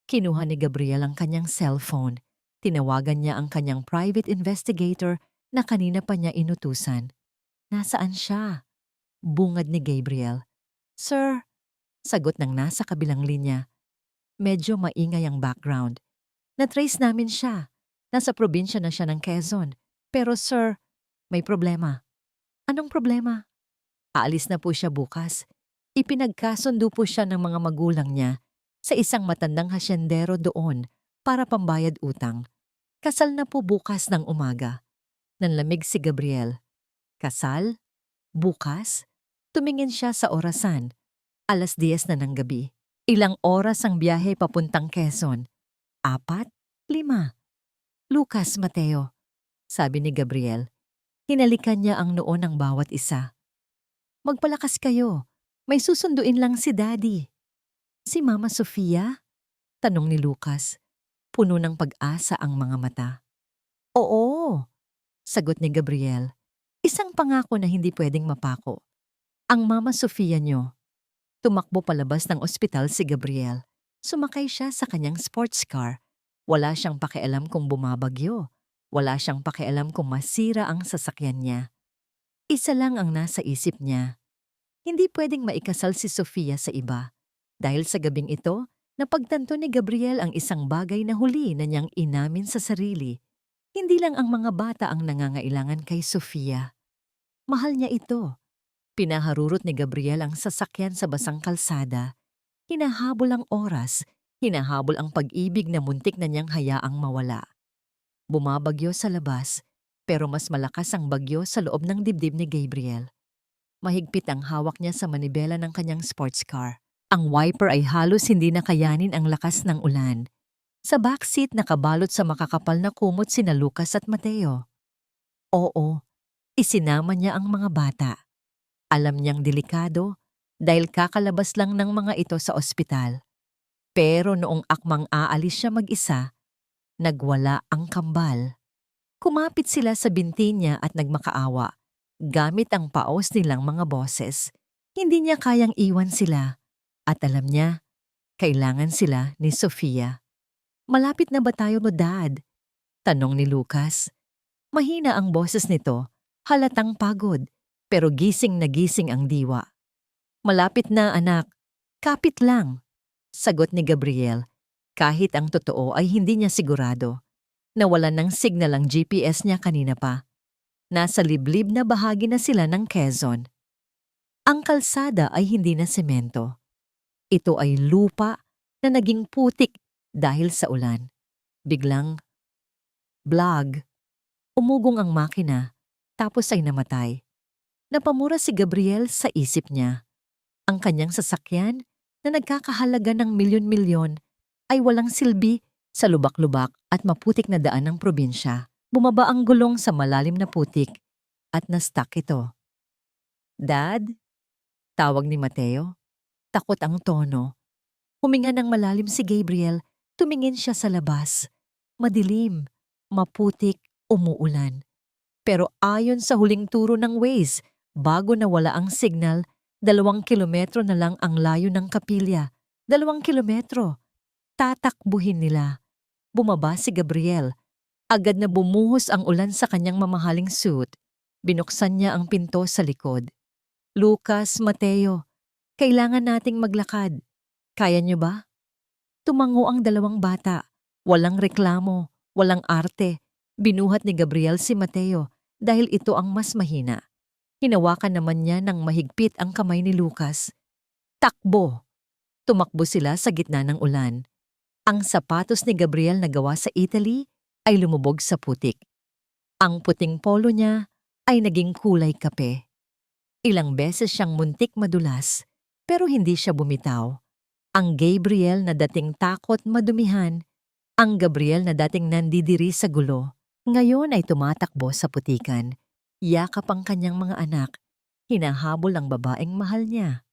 Kinuha ni Gabriel ang kanyang cellphone. Tinawagan niya ang kanyang private investigator na kanina pa niya inutusan. Nasaan siya? Bungad ni Gabriel. Sir, sagot ng nasa kabilang linya. Medyo maingay ang background. Na-trace namin siya. Nasa probinsya na siya ng Quezon. Pero sir, may problema. Anong problema? Aalis na po siya bukas. Ipinagkasundo po siya ng mga magulang niya sa isang matandang hasyendero doon para pambayad utang. Kasal na po bukas ng umaga. Nanlamig si Gabriel. Kasal? Bukas? Tumingin siya sa orasan. 10:00 na ng gabi. Ilang oras ang biyahe papuntang Quezon? 4? 5? Lucas, Mateo, sabi ni Gabriel. Hinalikan niya ang noo ng bawat isa. Magpalakas kayo. May susunduin lang si Daddy. Si Mama Sofia? Tanong ni Lucas. Puno ng pag-asa ang mga mata. Oo, sagot ni Gabriel. Isang pangako na hindi pwedeng mapako. Ang Mama Sofia niyo. Tumakbo palabas ng ospital si Gabriel. Sumakay siya sa kanyang sports car. Wala siyang pakialam kung bumabagyo. Wala siyang pakialam kung masira ang sasakyan niya. Isa lang ang nasa isip niya. Hindi pwedeng maikasal si Sofia sa iba. Dahil sa gabing ito, napagtanto ni Gabriel ang isang bagay na huli na niyang inamin sa sarili. Hindi lang ang mga bata ang nangangailangan kay Sofia. Mahal niya ito. Pinaharurot ni Gabriel ang sasakyan sa basang kalsada. Hinahabol ang oras, hinahabol ang pag-ibig na muntik na niyang hayaang mawala. Bumabagyo sa labas, pero mas malakas ang bagyo sa loob ng dibdib ni Gabriel. Mahigpit ang hawak niya sa manibela ng kanyang sports car. Ang wiper ay halos hindi nakayanin ang lakas ng ulan. Sa backseat nakabalot sa makakapal na kumot sina Lucas at Mateo. Oo, isinama niya ang mga bata. Alam niyang delikado dahil kakalabas lang ng mga ito sa ospital. Pero noong akmang aalis siya mag-isa, nagwala ang kambal. Kumapit sila sa binti niya at nagmakaawa. Gamit ang paos nilang mga boses, hindi niya kayang iwan sila. At alam niya, kailangan sila ni Sofia. Malapit na ba tayo no, Dad? Tanong ni Lucas. Mahina ang boses nito, halatang pagod. Pero gising na gising ang diwa. Malapit na, anak. Kapit lang, sagot ni Gabriel. Kahit ang totoo ay hindi niya sigurado. Nawalan ng signal ang GPS niya kanina pa. Nasa liblib na bahagi na sila ng Quezon. Ang kalsada ay hindi na semento. Ito ay lupa na naging putik dahil sa ulan. Biglang, blag. Umugong ang makina, tapos ay namatay. Napamura si Gabriel sa isip niya. Ang kanyang sasakyan na nagkakahalaga ng milyon-milyon ay walang silbi sa lubak-lubak at maputik na daan ng probinsya. Bumaba ang gulong sa malalim na putik at na-stuck ito. Dad? Tawag ni Mateo. Takot ang tono. Huminga ng malalim si Gabriel, tumingin siya sa labas. Madilim, maputik, umuulan. Pero ayon sa huling turo ng Waze, bago nawala ang signal, 2 kilometro na lang ang layo ng kapilya. 2 kilometro. Tatakbuhin nila. Bumaba si Gabriel. Agad na bumuhos ang ulan sa kanyang mamahaling suit. Binuksan niya ang pinto sa likod. Lucas, Mateo, kailangan nating maglakad. Kaya niyo ba? Tumango ang 2 bata. Walang reklamo, walang arte. Binuhat ni Gabriel si Mateo dahil ito ang mas mahina. Hinawakan naman niya ng mahigpit ang kamay ni Lucas. Takbo! Tumakbo sila sa gitna ng ulan. Ang sapatos ni Gabriel na gawa sa Italy ay lumubog sa putik. Ang puting polo niya ay naging kulay kape. Ilang beses siyang muntik madulas, pero hindi siya bumitaw. Ang Gabriel na dating takot madumihan, ang Gabriel na dating nandidiri sa gulo, ngayon ay tumatakbo sa putikan. Yakap ang kanyang mga anak, hinahabol ang babaeng mahal niya.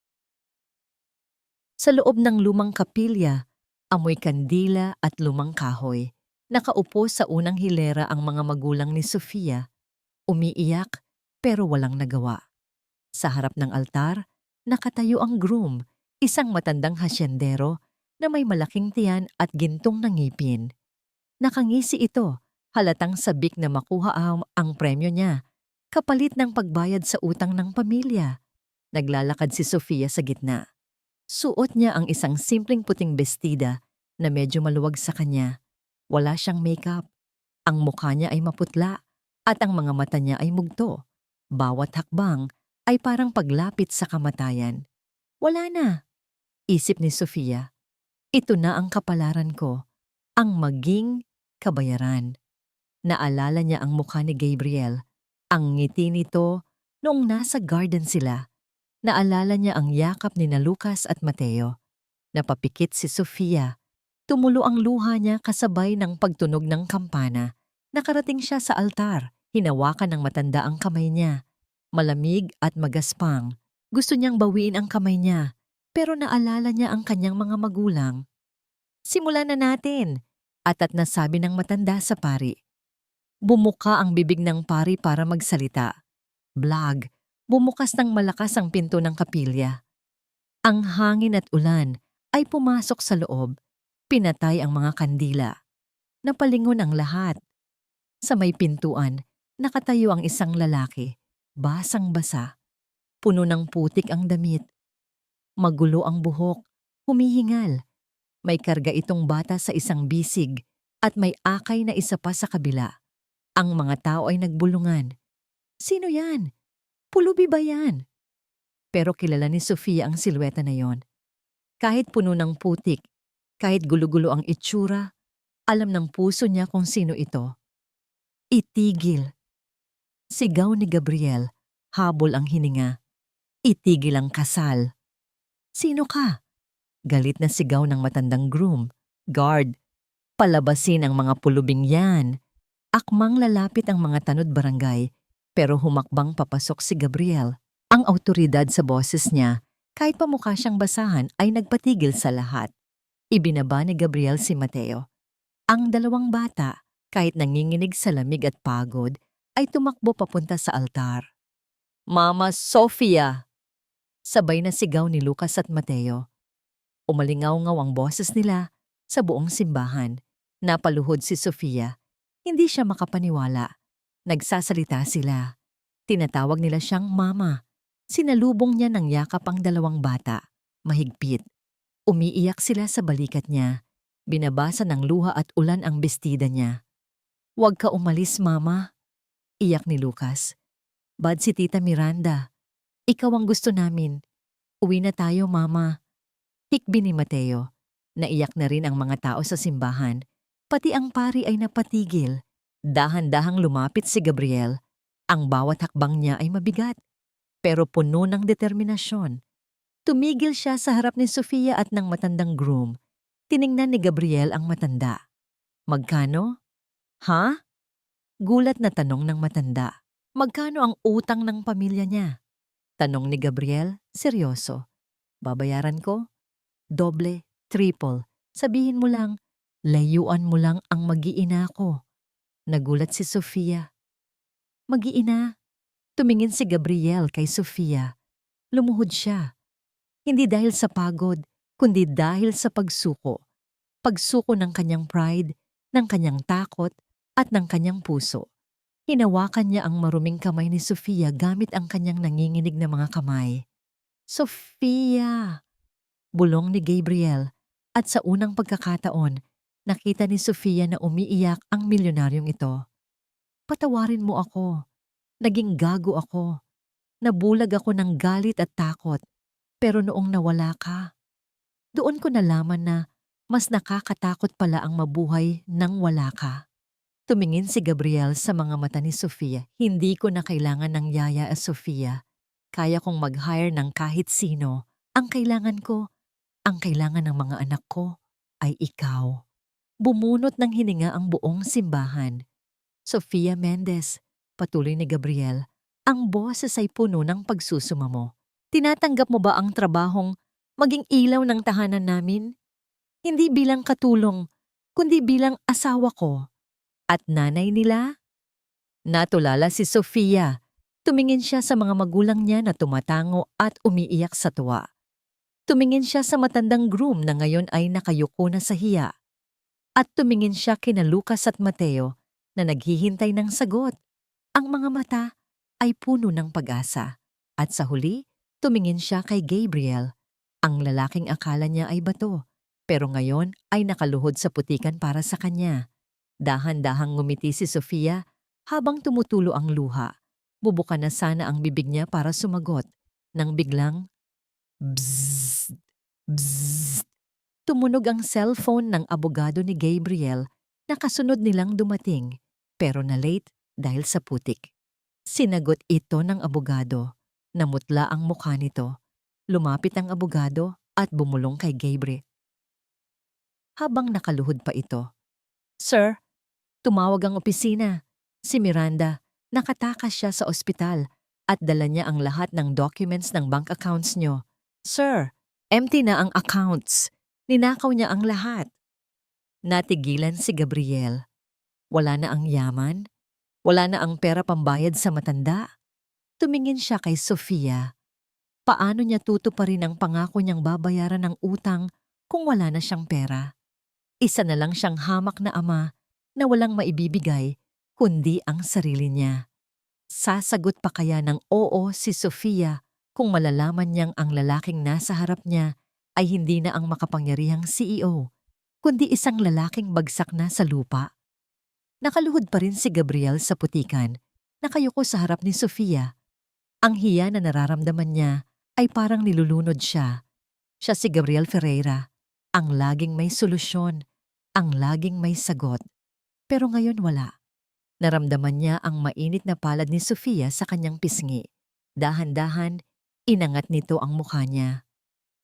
Sa loob ng lumang kapilya, amoy kandila at lumang kahoy. Nakaupo sa unang hilera ang mga magulang ni Sofia, umiiyak pero walang nagawa. Sa harap ng altar, nakatayo ang groom, isang matandang hasyendero na may malaking tiyan at gintong na ngipin. Nakangisi ito, halatang sabik na makuha ang premyo niya, kapalit ng pagbayad sa utang ng pamilya. Naglalakad si Sofia sa gitna. Suot niya ang isang simpleng puting bestida na medyo maluwag sa kanya. Wala siyang makeup. Ang mukha niya ay maputla at ang mga mata niya ay mugto. Bawat hakbang ay parang paglapit sa kamatayan. Wala na, isip ni Sofia. Ito na ang kapalaran ko, ang maging kabayaran. Naalala niya ang mukha ni Gabriel, ang ngiti nito noong nasa garden sila. Naalala niya ang yakap ni na Lucas at Mateo. Napapikit si Sofia. Tumulo ang luha niya kasabay ng pagtunog ng kampana. Nakarating siya sa altar. Hinawakan ng matanda ang kamay niya. Malamig at magaspang. Gusto niyang bawiin ang kamay niya. Pero naalala niya ang kanyang mga magulang. Simulan na natin, atat na sabi ng matanda sa pari. Bumuka ang bibig ng pari para magsalita. Blag. Bumukas ng malakas ang pinto ng kapilya. Ang hangin at ulan ay pumasok sa loob. Pinatay ang mga kandila. Napalingon ang lahat. Sa may pintuan, nakatayo ang isang lalaki. Basang-basa. Puno ng putik ang damit. Magulo ang buhok. Humihingal. May karga itong bata sa isang bisig at may akay na isa pa sa kabila. Ang mga tao ay nagbulungan. Sino yan? Pulubi ba yan? Pero kilala ni Sofia ang silweta na yon. Kahit puno ng putik, kahit gulo-gulo ang itsura, alam ng puso niya kung sino ito. Itigil. Sigaw ni Gabriel, habol ang hininga. Itigil ang kasal. Sino ka? Galit na sigaw ng matandang groom. Guard, palabasin ang mga pulubing yan. Akmang lalapit ang mga tanod barangay, pero humakbang papasok si Gabriel. Ang awtoridad sa boses niya, kahit pa mukha siyang basahan, ay nagpatigil sa lahat. Ibinaba ni Gabriel si Mateo. Ang dalawang bata, kahit nanginginig sa lamig at pagod, ay tumakbo papunta sa altar. Mama Sofia! Sabay na sigaw ni Lucas at Mateo. Umalingaw-ngaw ang boses nila sa buong simbahan. Napaluhod si Sofia. Hindi siya makapaniwala. Nagsasalita sila. Tinatawag nila siyang mama. Sinalubong niya ng yakap ang dalawang bata. Mahigpit. Umiiyak sila sa balikat niya. Binabasa ng luha at ulan ang bestida niya. Huwag ka umalis, mama. Iyak ni Lucas. Bad si Tita Miranda. Ikaw ang gusto namin. Uwi na tayo, mama. Hikbi ni Mateo. Naiyak na rin ang mga tao sa simbahan. Pati ang pari ay napatigil. Dahan-dahang lumapit si Gabriel. Ang bawat hakbang niya ay mabigat, pero puno ng determinasyon. Tumigil siya sa harap ni Sofia at ng matandang groom. Tiningnan ni Gabriel ang matanda. Magkano? Ha? Gulat na tanong ng matanda. Magkano ang utang ng pamilya niya? Tanong ni Gabriel, seryoso. Babayaran ko? Doble, triple. Sabihin mo lang, layuan mo lang ang mag-iina ko. Nagulat si Sofia. Mag-iina? Tumingin si Gabriel kay Sofia. Lumuhod siya. Hindi dahil sa pagod, kundi dahil sa pagsuko. Pagsuko ng kanyang pride, ng kanyang takot, at ng kanyang puso. Hinawakan niya ang maruming kamay ni Sofia gamit ang kanyang nanginginig na mga kamay. Sofia! Bulong ni Gabriel, at sa unang pagkakataon, nakita ni Sofia na umiiyak ang milyonaryong ito. Patawarin mo ako. Naging gago ako. Nabulag ako ng galit at takot. Pero noong nawala ka, doon ko nalaman na mas nakakatakot pala ang mabuhay nang wala ka. Tumingin si Gabriel sa mga mata ni Sofia. Hindi ko na kailangan ng yaya at Sofia. Kaya kong mag-hire ng kahit sino. Ang kailangan ko, ang kailangan ng mga anak ko, ay ikaw. Bumunot ng hininga ang buong simbahan. Sofia Mendez, patuloy ni Gabriel, ang boses ay puno ng pagsusumamo. Tinatanggap mo ba ang trabahong maging ilaw ng tahanan namin. Hindi bilang katulong, kundi bilang asawa ko. At nanay nila? Natulala si Sofia. Tumingin siya sa mga magulang niya na tumatango at umiiyak sa tuwa. Tumingin siya sa matandang groom na ngayon ay nakayuko na sa hiya. At tumingin siya kina Lucas at Mateo na naghihintay ng sagot. Ang mga mata ay puno ng pag-asa. At sa huli, tumingin siya kay Gabriel. Ang lalaking akala niya ay bato, pero ngayon ay nakaluhod sa putikan para sa kanya. Dahan-dahang ngumiti si Sofia habang tumutulo ang luha. Bubuka na sana ang bibig niya para sumagot, nang biglang, bzzzt, bzzzt. Tumunog ang cellphone ng abogado ni Gabriel na kasunod nilang dumating, pero na-late dahil sa putik. Sinagot ito ng abogado. Namutla ang mukha nito. Lumapit ang abogado at bumulong kay Gabriel. Habang nakaluhod pa ito, "Sir, tumawag ang opisina. Si Miranda, nakatakas siya sa ospital at dala niya ang lahat ng documents ng bank accounts niyo. Sir, empty na ang accounts. Ninakaw niya ang lahat." Natigilan si Gabriel. Wala na ang yaman. Wala na ang pera pambayad sa matanda. Tumingin siya kay Sofia. Paano niya tutuparin ang pangako niyang babayaran ng utang kung wala na siyang pera? Isa na lang siyang hamak na ama na walang maibibigay kundi ang sarili niya. Sasagot pa kaya ng oo si Sofia kung malalaman niyang ang lalaking nasa harap niya ay hindi na ang makapangyarihang CEO, kundi isang lalaking bagsak na sa lupa? Nakaluhod pa rin si Gabriel sa putikan, nakayuko sa harap ni Sofia. Ang hiya na nararamdaman niya ay parang nilulunod siya. Siya si Gabriel Ferreira, ang laging may solusyon, ang laging may sagot. Pero ngayon wala. Naramdaman niya ang mainit na palad ni Sofia sa kanyang pisngi. Dahan-dahan, inangat nito ang mukha niya.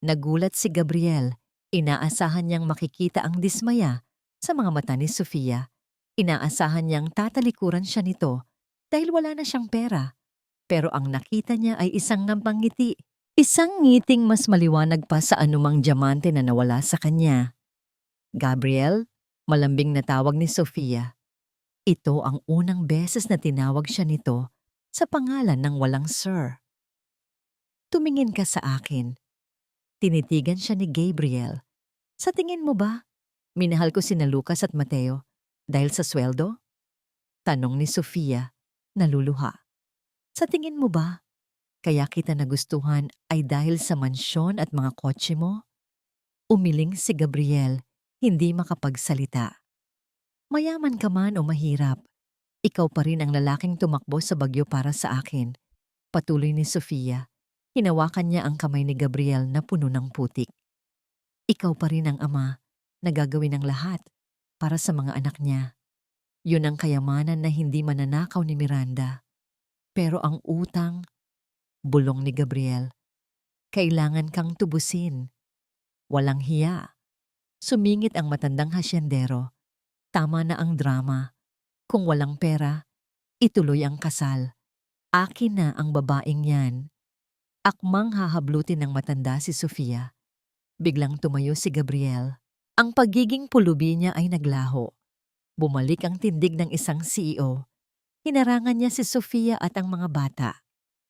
Nagulat si Gabriel. Inaasahan niyang makikita ang dismaya sa mga mata ni Sofia. Inaasahan niyang tatalikuran siya nito dahil wala na siyang pera. Pero ang nakita niya ay isang nampangiti. Isang ngiting mas maliwanag pa sa anumang diamante na nawala sa kanya. "Gabriel," malambing na tawag ni Sofia. Ito ang unang beses na tinawag siya nito sa pangalan ng walang sir. "Tumingin ka sa akin." Tinitigan siya ni Gabriel. "Sa tingin mo ba, minahal ko sina Lucas at Mateo dahil sa sweldo?" Tanong ni Sofia, naluluha. "Sa tingin mo ba, kaya kita nagustuhan ay dahil sa mansyon at mga kotse mo?" Umiling si Gabriel, hindi makapagsalita. "Mayaman ka man o mahirap, ikaw pa rin ang lalaking tumakbo sa bagyo para sa akin." Patuloy ni Sofia. Hinawakan niya ang kamay ni Gabriel na puno ng putik. "Ikaw pa rin ang ama na gagawin ang lahat para sa mga anak niya. Yun ang kayamanan na hindi mananakaw ni Miranda. Pero ang utang," bulong ni Gabriel, "kailangan kang tubusin." Walang hiya. Sumingit ang matandang hasyendero. Tama na ang drama. Kung walang pera, ituloy ang kasal. Akin na ang babaeng yan. Akmang hahablutin ng matanda si Sofia. Biglang tumayo si Gabriel. Ang pagiging pulubi niya ay naglaho. Bumalik ang tindig ng isang CEO. Hinarangan niya si Sofia at ang mga bata.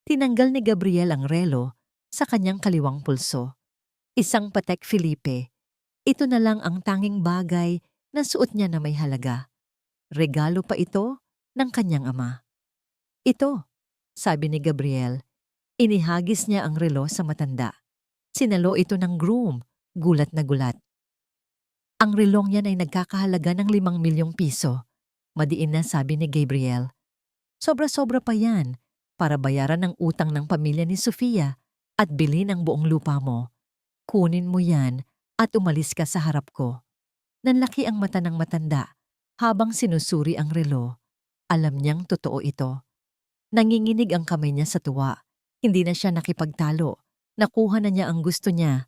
Tinanggal ni Gabriel ang relo sa kanyang kaliwang pulso. Isang Patek Philippe. Ito na lang ang tanging bagay na suot niya na may halaga. Regalo pa ito ng kanyang ama. "Ito," sabi ni Gabriel. Inihagis niya ang relo sa matanda. Sinalo ito ng groom, gulat na gulat. Ang relong niyan ay nagkakahalaga ng 5 milyong piso. Madiin na sabi ni Gabriel. "Sobra-sobra pa yan para bayaran ang utang ng pamilya ni Sofia at bilhin ang buong lupa mo. Kunin mo yan at umalis ka sa harap ko." Nanlaki ang mata ng matanda habang sinusuri ang relo. Alam niyang totoo ito. Nanginginig ang kamay niya sa tuwa. Hindi na siya nakipagtalo. Nakuha na niya ang gusto niya.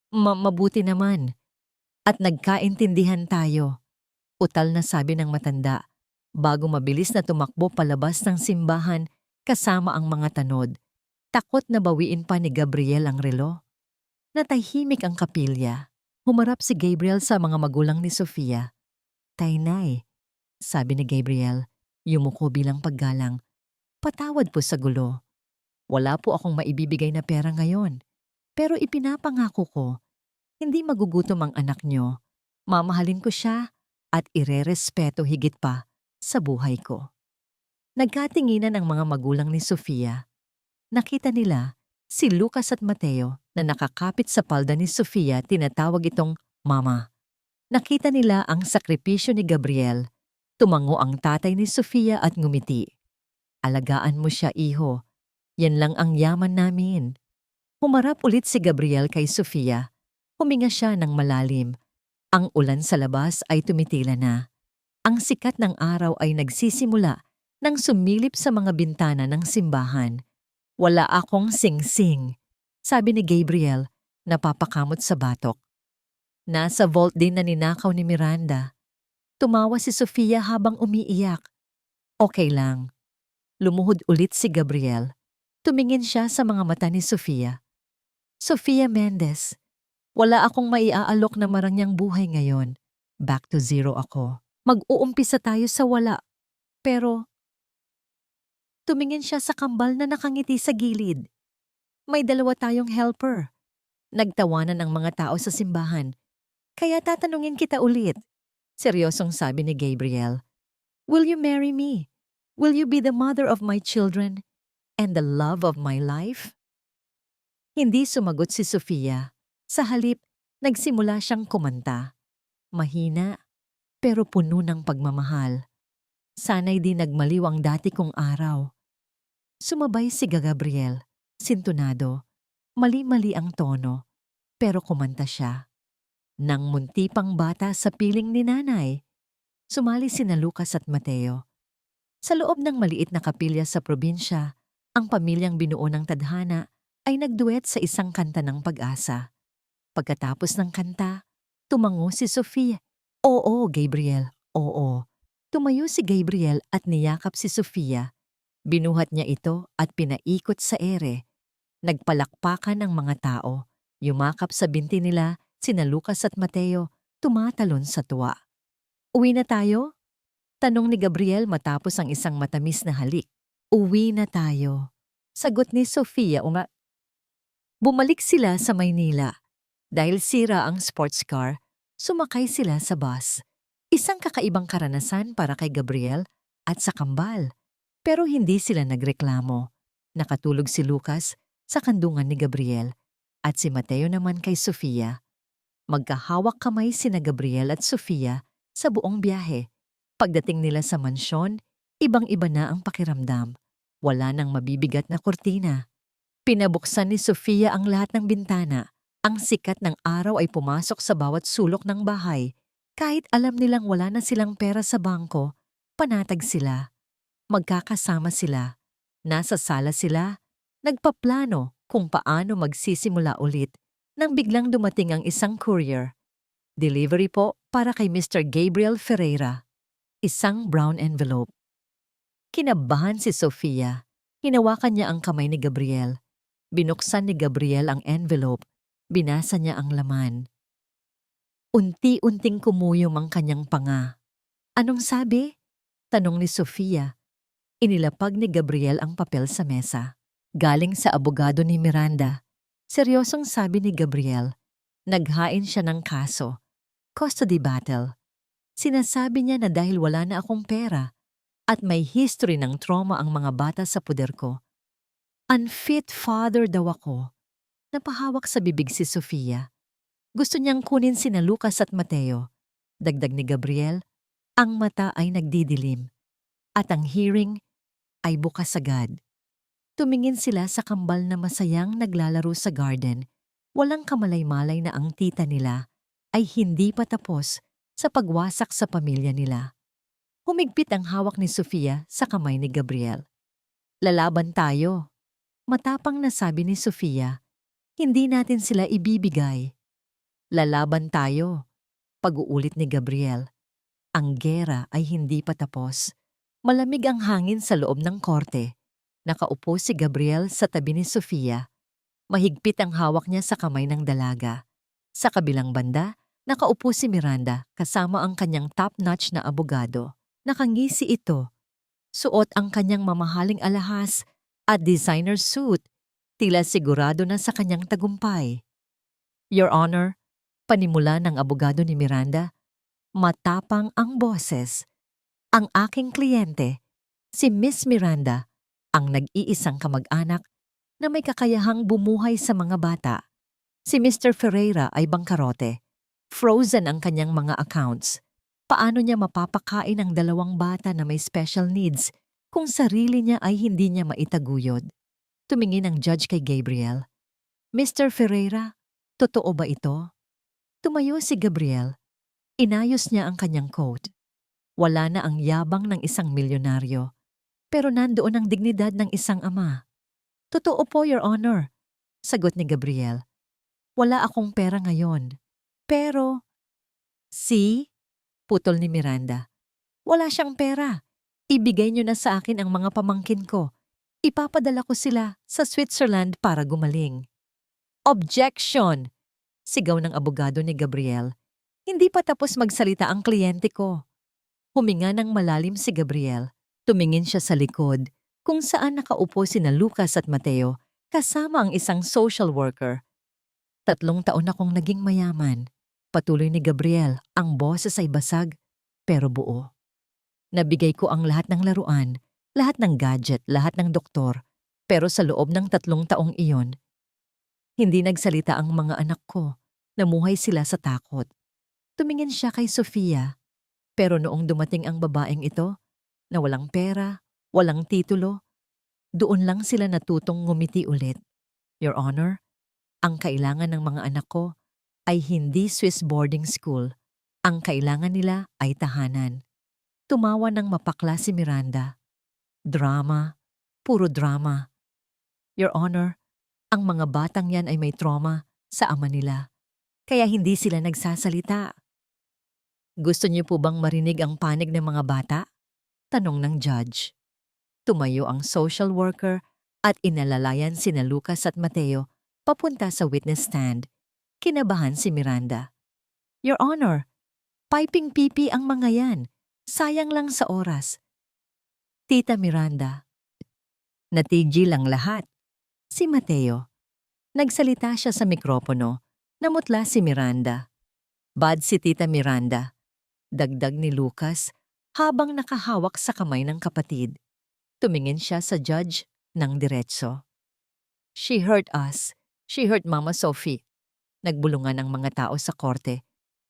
Mabuti naman. At nagkaintindihan tayo." Utal na sabi ng matanda bago mabilis na tumakbo palabas ng simbahan kasama ang mga tanod. Takot na bawiin pa ni Gabriel ang relo. Natahimik ang kapilya. Humarap si Gabriel sa mga magulang ni Sofia. "Tainay," sabi ni Gabriel, yumuko bilang paggalang. "Patawad po sa gulo. Wala po akong maibibigay na pera ngayon. Pero ipinapangako ko, hindi magugutom ang anak nyo. Mamahalin ko siya at irerespeto higit pa sa buhay ko." Nagkatinginan ang mga magulang ni Sofia. Nakita nila si Lucas at Mateo na nakakapit sa palda ni Sofia, tinatawag itong Mama. Nakita nila ang sakripisyo ni Gabriel. Tumango ang tatay ni Sofia at ngumiti. "Alagaan mo siya, iho. Yan lang ang yaman namin." Humarap ulit si Gabriel kay Sofia. Huminga siya ng malalim. Ang ulan sa labas ay tumitila na. Ang sikat ng araw ay nagsisimula nang sumilip sa mga bintana ng simbahan. "Wala akong sing-sing," sabi ni Gabriel, napapakamot sa batok. "Nasa vault din na ninakaw ni Miranda." Tumawa si Sofia habang umiiyak. "Okay lang." Lumuhod ulit si Gabriel. Tumingin siya sa mga mata ni Sofia. "Sofia Mendez, wala akong maiaalok na marangyang buhay ngayon. Back to zero ako. Mag-uumpisa tayo sa wala." Pero tumingin siya sa kambal na nakangiti sa gilid. "May dalawa tayong helper." Nagtawanan ang mga tao sa simbahan. "Kaya tatanungin kita ulit," seryosong sabi ni Gabriel. "Will you marry me? Will you be the mother of my children and the love of my life?" Hindi sumagot si Sofia. Sa halip, nagsimula siyang kumanta. Mahina, pero puno ng pagmamahal. Sana'y di nagmaliw ang dati kong araw. Sumabay si Gabriel, sintunado. Mali-mali ang tono, pero kumanta siya. Nang munti pang bata sa piling ni nanay, sumali sina Lucas at Mateo. Sa loob ng maliit na kapilya sa probinsya, ang pamilyang binuo ng tadhana ay nagduet sa isang kanta ng pag-asa. Pagkatapos ng kanta, tumango si Sofia. "Oo, Gabriel, oo." Tumayo si Gabriel at niyakap si Sofia. Binuhat niya ito at pinaikot sa ere. Nagpalakpakan ang mga tao. Yumakap sa binti nila sina Lucas at Mateo, tumatalon sa tuwa. "Uwi na tayo?" Tanong ni Gabriel matapos ang isang matamis na halik. "Uwi na tayo," sagot ni Sofia. Bumalik sila sa Maynila. Dahil sira ang sports car, sumakay sila sa bus. Isang kakaibang karanasan para kay Gabriel at sa kambal. Pero hindi sila nagreklamo. Nakatulog si Lucas sa kandungan ni Gabriel at si Mateo naman kay Sofia. Magkahawak kamay sina Gabriel at Sofia sa buong biyahe. Pagdating nila sa mansyon, ibang-iba na ang pakiramdam. Wala nang mabibigat na kurtina. Pinabuksan ni Sofia ang lahat ng bintana. Ang sikat ng araw ay pumasok sa bawat sulok ng bahay. Kahit alam nilang wala na silang pera sa bangko, panatag sila. Magkakasama sila. Nasa sala sila. Nagpaplano kung paano magsisimula ulit nang biglang dumating ang isang courier. Delivery po para kay Mr. Gabriel Ferreira. Isang brown envelope. Kinabahan si Sofia. Hinawakan niya ang kamay ni Gabriel. Binuksan ni Gabriel ang envelope. Binasa niya ang laman. Unti-unting kumuyom ang kanyang panga. "Anong sabi?" tanong ni Sofia. Inilapag ni Gabriel ang papel sa mesa. "Galing sa abogado ni Miranda." Seryosong sabi ni Gabriel. Naghain siya ng kaso. Custody battle. Sinasabi niya na dahil wala na akong pera at may history ng trauma ang mga bata sa puder ko. Unfit father daw ako. Napahawak sa bibig si Sofia. Gusto niyang kunin sina Lucas at Mateo. Dagdag ni Gabriel, ang mata ay nagdidilim at ang hearing ay bukas agad. Tumingin sila sa kambal na masayang naglalaro sa garden. Walang kamalay-malay na ang tita nila ay hindi pa tapos sa pagwasak sa pamilya nila. Humigpit ang hawak ni Sofia sa kamay ni Gabriel. "Lalaban tayo." Matapang na sabi ni Sofia. "Hindi natin sila ibibigay." "Lalaban tayo." Pag-uulit ni Gabriel. Ang gera ay hindi pa tapos. Malamig ang hangin sa loob ng korte. Nakaupo si Gabriel sa tabi ni Sofia. Mahigpit ang hawak niya sa kamay ng dalaga. Sa kabilang banda, nakaupo si Miranda kasama ang kanyang top-notch na abogado. Nakangisi ito. Suot ang kanyang mamahaling alahas at designer suit. Tila sigurado na sa kanyang tagumpay. Your Honor, panimula ng abogado ni Miranda, matapang ang boses. Ang aking kliyente, si Miss Miranda, ang nag-iisang kamag-anak na may kakayahang bumuhay sa mga bata. Si Mr. Ferreira ay bangkarote. Frozen ang kanyang mga accounts. Paano niya mapapakain ang 2 bata na may special needs kung sarili niya ay hindi niya maitaguyod? Tumingin ang judge kay Gabriel. Mr. Ferreira, totoo ba ito? Tumayo si Gabriel. Inayos niya ang kanyang coat. Wala na ang yabang ng isang milyonaryo, pero nandoon ang dignidad ng isang ama. Totoo po, Your Honor, sagot ni Gabriel. Wala akong pera ngayon. Pero, see? Putol ni Miranda. Wala siyang pera. Ibigay niyo na sa akin ang mga pamangkin ko. Ipapadala ko sila sa Switzerland para gumaling. Objection! Sigaw ng abogado ni Gabriel. Hindi pa tapos magsalita ang kliyente ko. Huminga ng malalim si Gabriel. Tumingin siya sa likod kung saan nakaupo sina Lucas at Mateo kasama ang isang social worker. 3 taon akong naging mayaman. Patuloy ni Gabriel, ang boses ay basag pero buo. Nabigay ko ang lahat ng laruan, lahat ng gadget, lahat ng doktor. Pero sa loob ng 3 taong iyon, hindi nagsalita ang mga anak ko. Namuhay sila sa takot. Tumingin siya kay Sofia. Pero noong dumating ang babaeng ito, na walang pera, walang titulo, doon lang sila natutong ngumiti ulit. Your Honor, ang kailangan ng mga anak ko ay hindi Swiss boarding school. Ang kailangan nila ay tahanan. Tumawa ng mapakla si Miranda. Drama, puro drama. Your Honor, ang mga batang yan ay may trauma sa ama nila. Kaya hindi sila nagsasalita. Gusto niyo po bang marinig ang panig ng mga bata? Tanong ng judge. Tumayo ang social worker at inalalayan sina Lucas at Mateo papunta sa witness stand. Kinabahan si Miranda. Your Honor, piping pipi ang mga yan. Sayang lang sa oras. Tita Miranda. Natigil ang lahat. Si Mateo. Nagsalita siya sa mikropono. Namutla si Miranda. Bad si Tita Miranda. Dagdag ni Lucas habang nakahawak sa kamay ng kapatid. Tumingin siya sa judge ng diretso. She hurt us. She hurt Mama Sophie. Nagbulungan ang mga tao sa korte.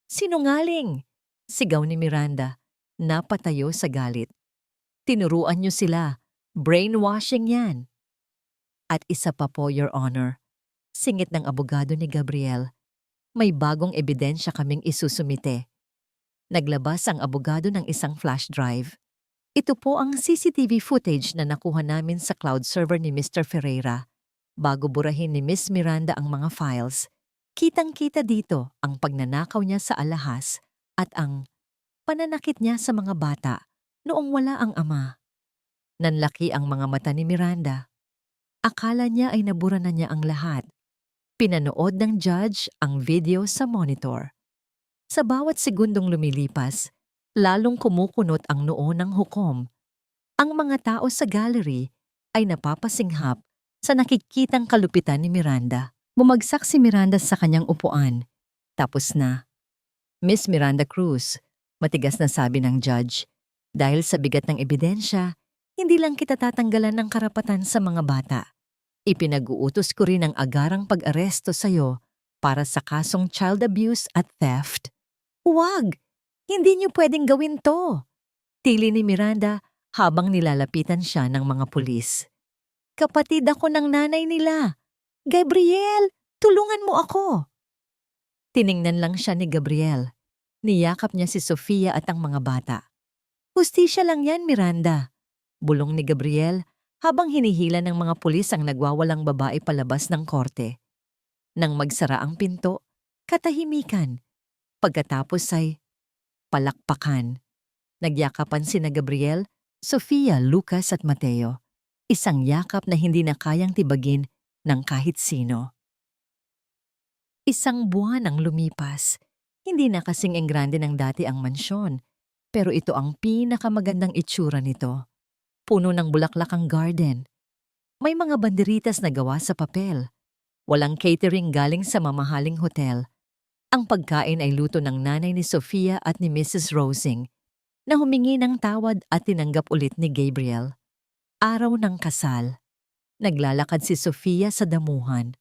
Sinungaling! Sigaw ni Miranda. Napatayo sa galit. Tinuruan niyo sila. Brainwashing yan. At isa pa po, Your Honor. Singit ng abogado ni Gabriel. May bagong ebidensya kaming isusumite. Naglabas ang abogado ng isang flash drive. Ito po ang CCTV footage na nakuha namin sa cloud server ni Mr. Ferreira. Bago burahin ni Miss Miranda ang mga files, kitang-kita dito ang pagnanakaw niya sa alahas at ang pananakit niya sa mga bata noong wala ang ama. Nanlaki ang mga mata ni Miranda. Akala niya ay nabura na niya ang lahat. Pinanood ng judge ang video sa monitor. Sa bawat segundong lumilipas, lalong kumukunot ang noo ng hukom. Ang mga tao sa gallery ay napapasinghap sa nakikitang kalupitan ni Miranda. Bumagsak si Miranda sa kanyang upuan. Tapos na. Miss Miranda Cruz, matigas na sabi ng judge, dahil sa bigat ng ebidensya, hindi lang kita tatanggalan ng karapatan sa mga bata. Ipinag-uutos ko rin ang agarang pag-aresto sa'yo para sa kasong child abuse at theft. Huwag! Hindi niyo pwedeng gawin to! Tili ni Miranda habang nilalapitan siya ng mga pulis. Kapatid ako ng nanay nila. Gabriel, tulungan mo ako! Tiningnan lang siya ni Gabriel. Niyakap niya si Sofia at ang mga bata. Hustisya lang yan, Miranda. Bulong ni Gabriel habang hinihila ng mga pulis ang nagwawalang babae palabas ng korte. Nang magsara ang pinto, katahimikan. Pagkatapos ay palakpakan. Nagyakapan sina Gabriel, Sofia, Lucas at Mateo. Isang yakap na hindi na kayang tibagin ng kahit sino. Isang buwan ang lumipas. Hindi na kasing enggrande ng dati ang mansyon, pero ito ang pinakamagandang itsura nito. Puno ng bulaklak ang garden. May mga banderitas na gawa sa papel. Walang catering galing sa mamahaling hotel. Ang pagkain ay luto ng nanay ni Sofia at ni Mrs. Rosing, na humingi ng tawad at tinanggap ulit ni Gabriel. Araw ng kasal. Naglalakad si Sofia sa damuhan.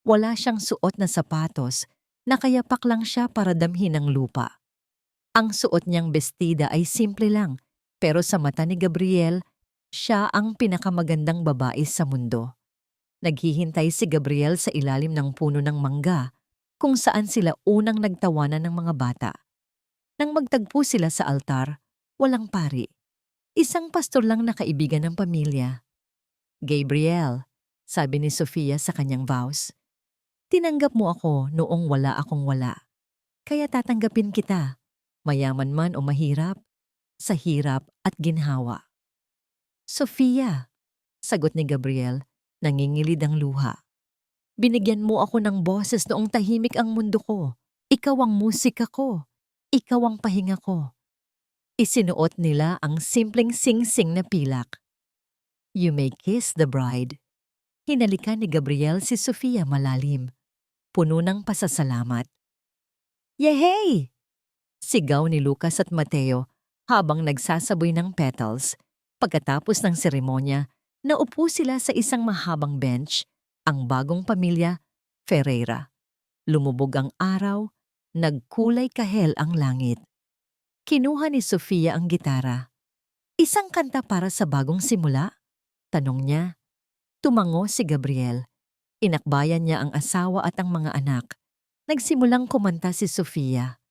Wala siyang suot na sapatos, nakayapak lang siya para damhin ang lupa. Ang suot niyang bestida ay simple lang, pero sa mata ni Gabriel, siya ang pinakamagandang babae sa mundo. Naghihintay si Gabriel sa ilalim ng puno ng mangga, kung saan sila unang nagtawanan ng mga bata. Nang magtagpo sila sa altar, walang pari. Isang pastor lang na kaibigan ng pamilya. Gabriel, sabi ni Sofia sa kanyang vows, tinanggap mo ako noong wala akong wala. Kaya tatanggapin kita, mayaman man o mahirap, sa hirap at ginhawa. Sofia, sagot ni Gabriel, nangingilid ang luha. Binigyan mo ako ng boses noong tahimik ang mundo ko. Ikaw ang musika ko. Ikaw ang pahinga ko. Isinuot nila ang simpleng sing-sing na pilak. You may kiss the bride. Hinalikan ni Gabriel si Sofia malalim, puno ng pasasalamat. Yehey! Sigaw ni Lucas at Mateo habang nagsasaboy ng petals. Pagkatapos ng seremonya, naupo sila sa isang mahabang bench, ang bagong pamilya, Ferreira. Lumubog ang araw, nagkulay kahel ang langit. Kinuha ni Sofia ang gitara. Isang kanta para sa bagong simula? Tanong niya. Tumango si Gabriel. Inakbayan niya ang asawa at ang mga anak. Nagsimulang kumanta si Sofia.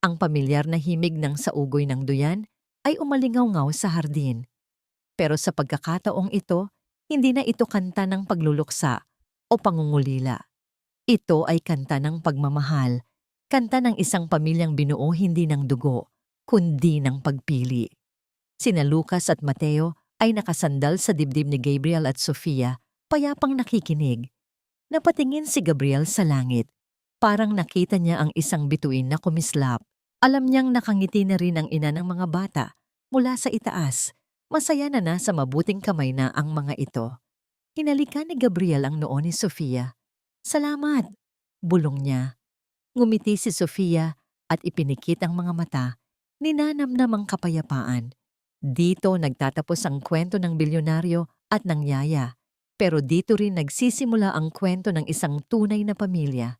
Ang pamilyar na himig ng saugoy ng duyan ay umalingaw-ngaw sa hardin. Pero sa pagkakataong ito, hindi na ito kanta ng pagluluksa o pangungulila. Ito ay kanta ng pagmamahal, kanta ng isang pamilyang binuo hindi ng dugo, kundi ng pagpili. Sina Lucas at Mateo ay nakasandal sa dibdib ni Gabriel at Sofia, payapang nakikinig. Napatingin si Gabriel sa langit. Parang nakita niya ang isang bituin na kumislap. Alam niyang nakangiti na rin ang ina ng mga bata mula sa itaas. Masaya na nasa mabuting kamay na ang mga ito. Hinalikan ni Gabriel ang noo ni Sofia. Salamat, bulong niya. Ngumiti si Sofia at ipinikit ang mga mata. Ninanamnam ang kapayapaan. Dito nagtatapos ang kwento ng bilyonaryo at ng yaya. Pero dito rin nagsisimula ang kwento ng isang tunay na pamilya.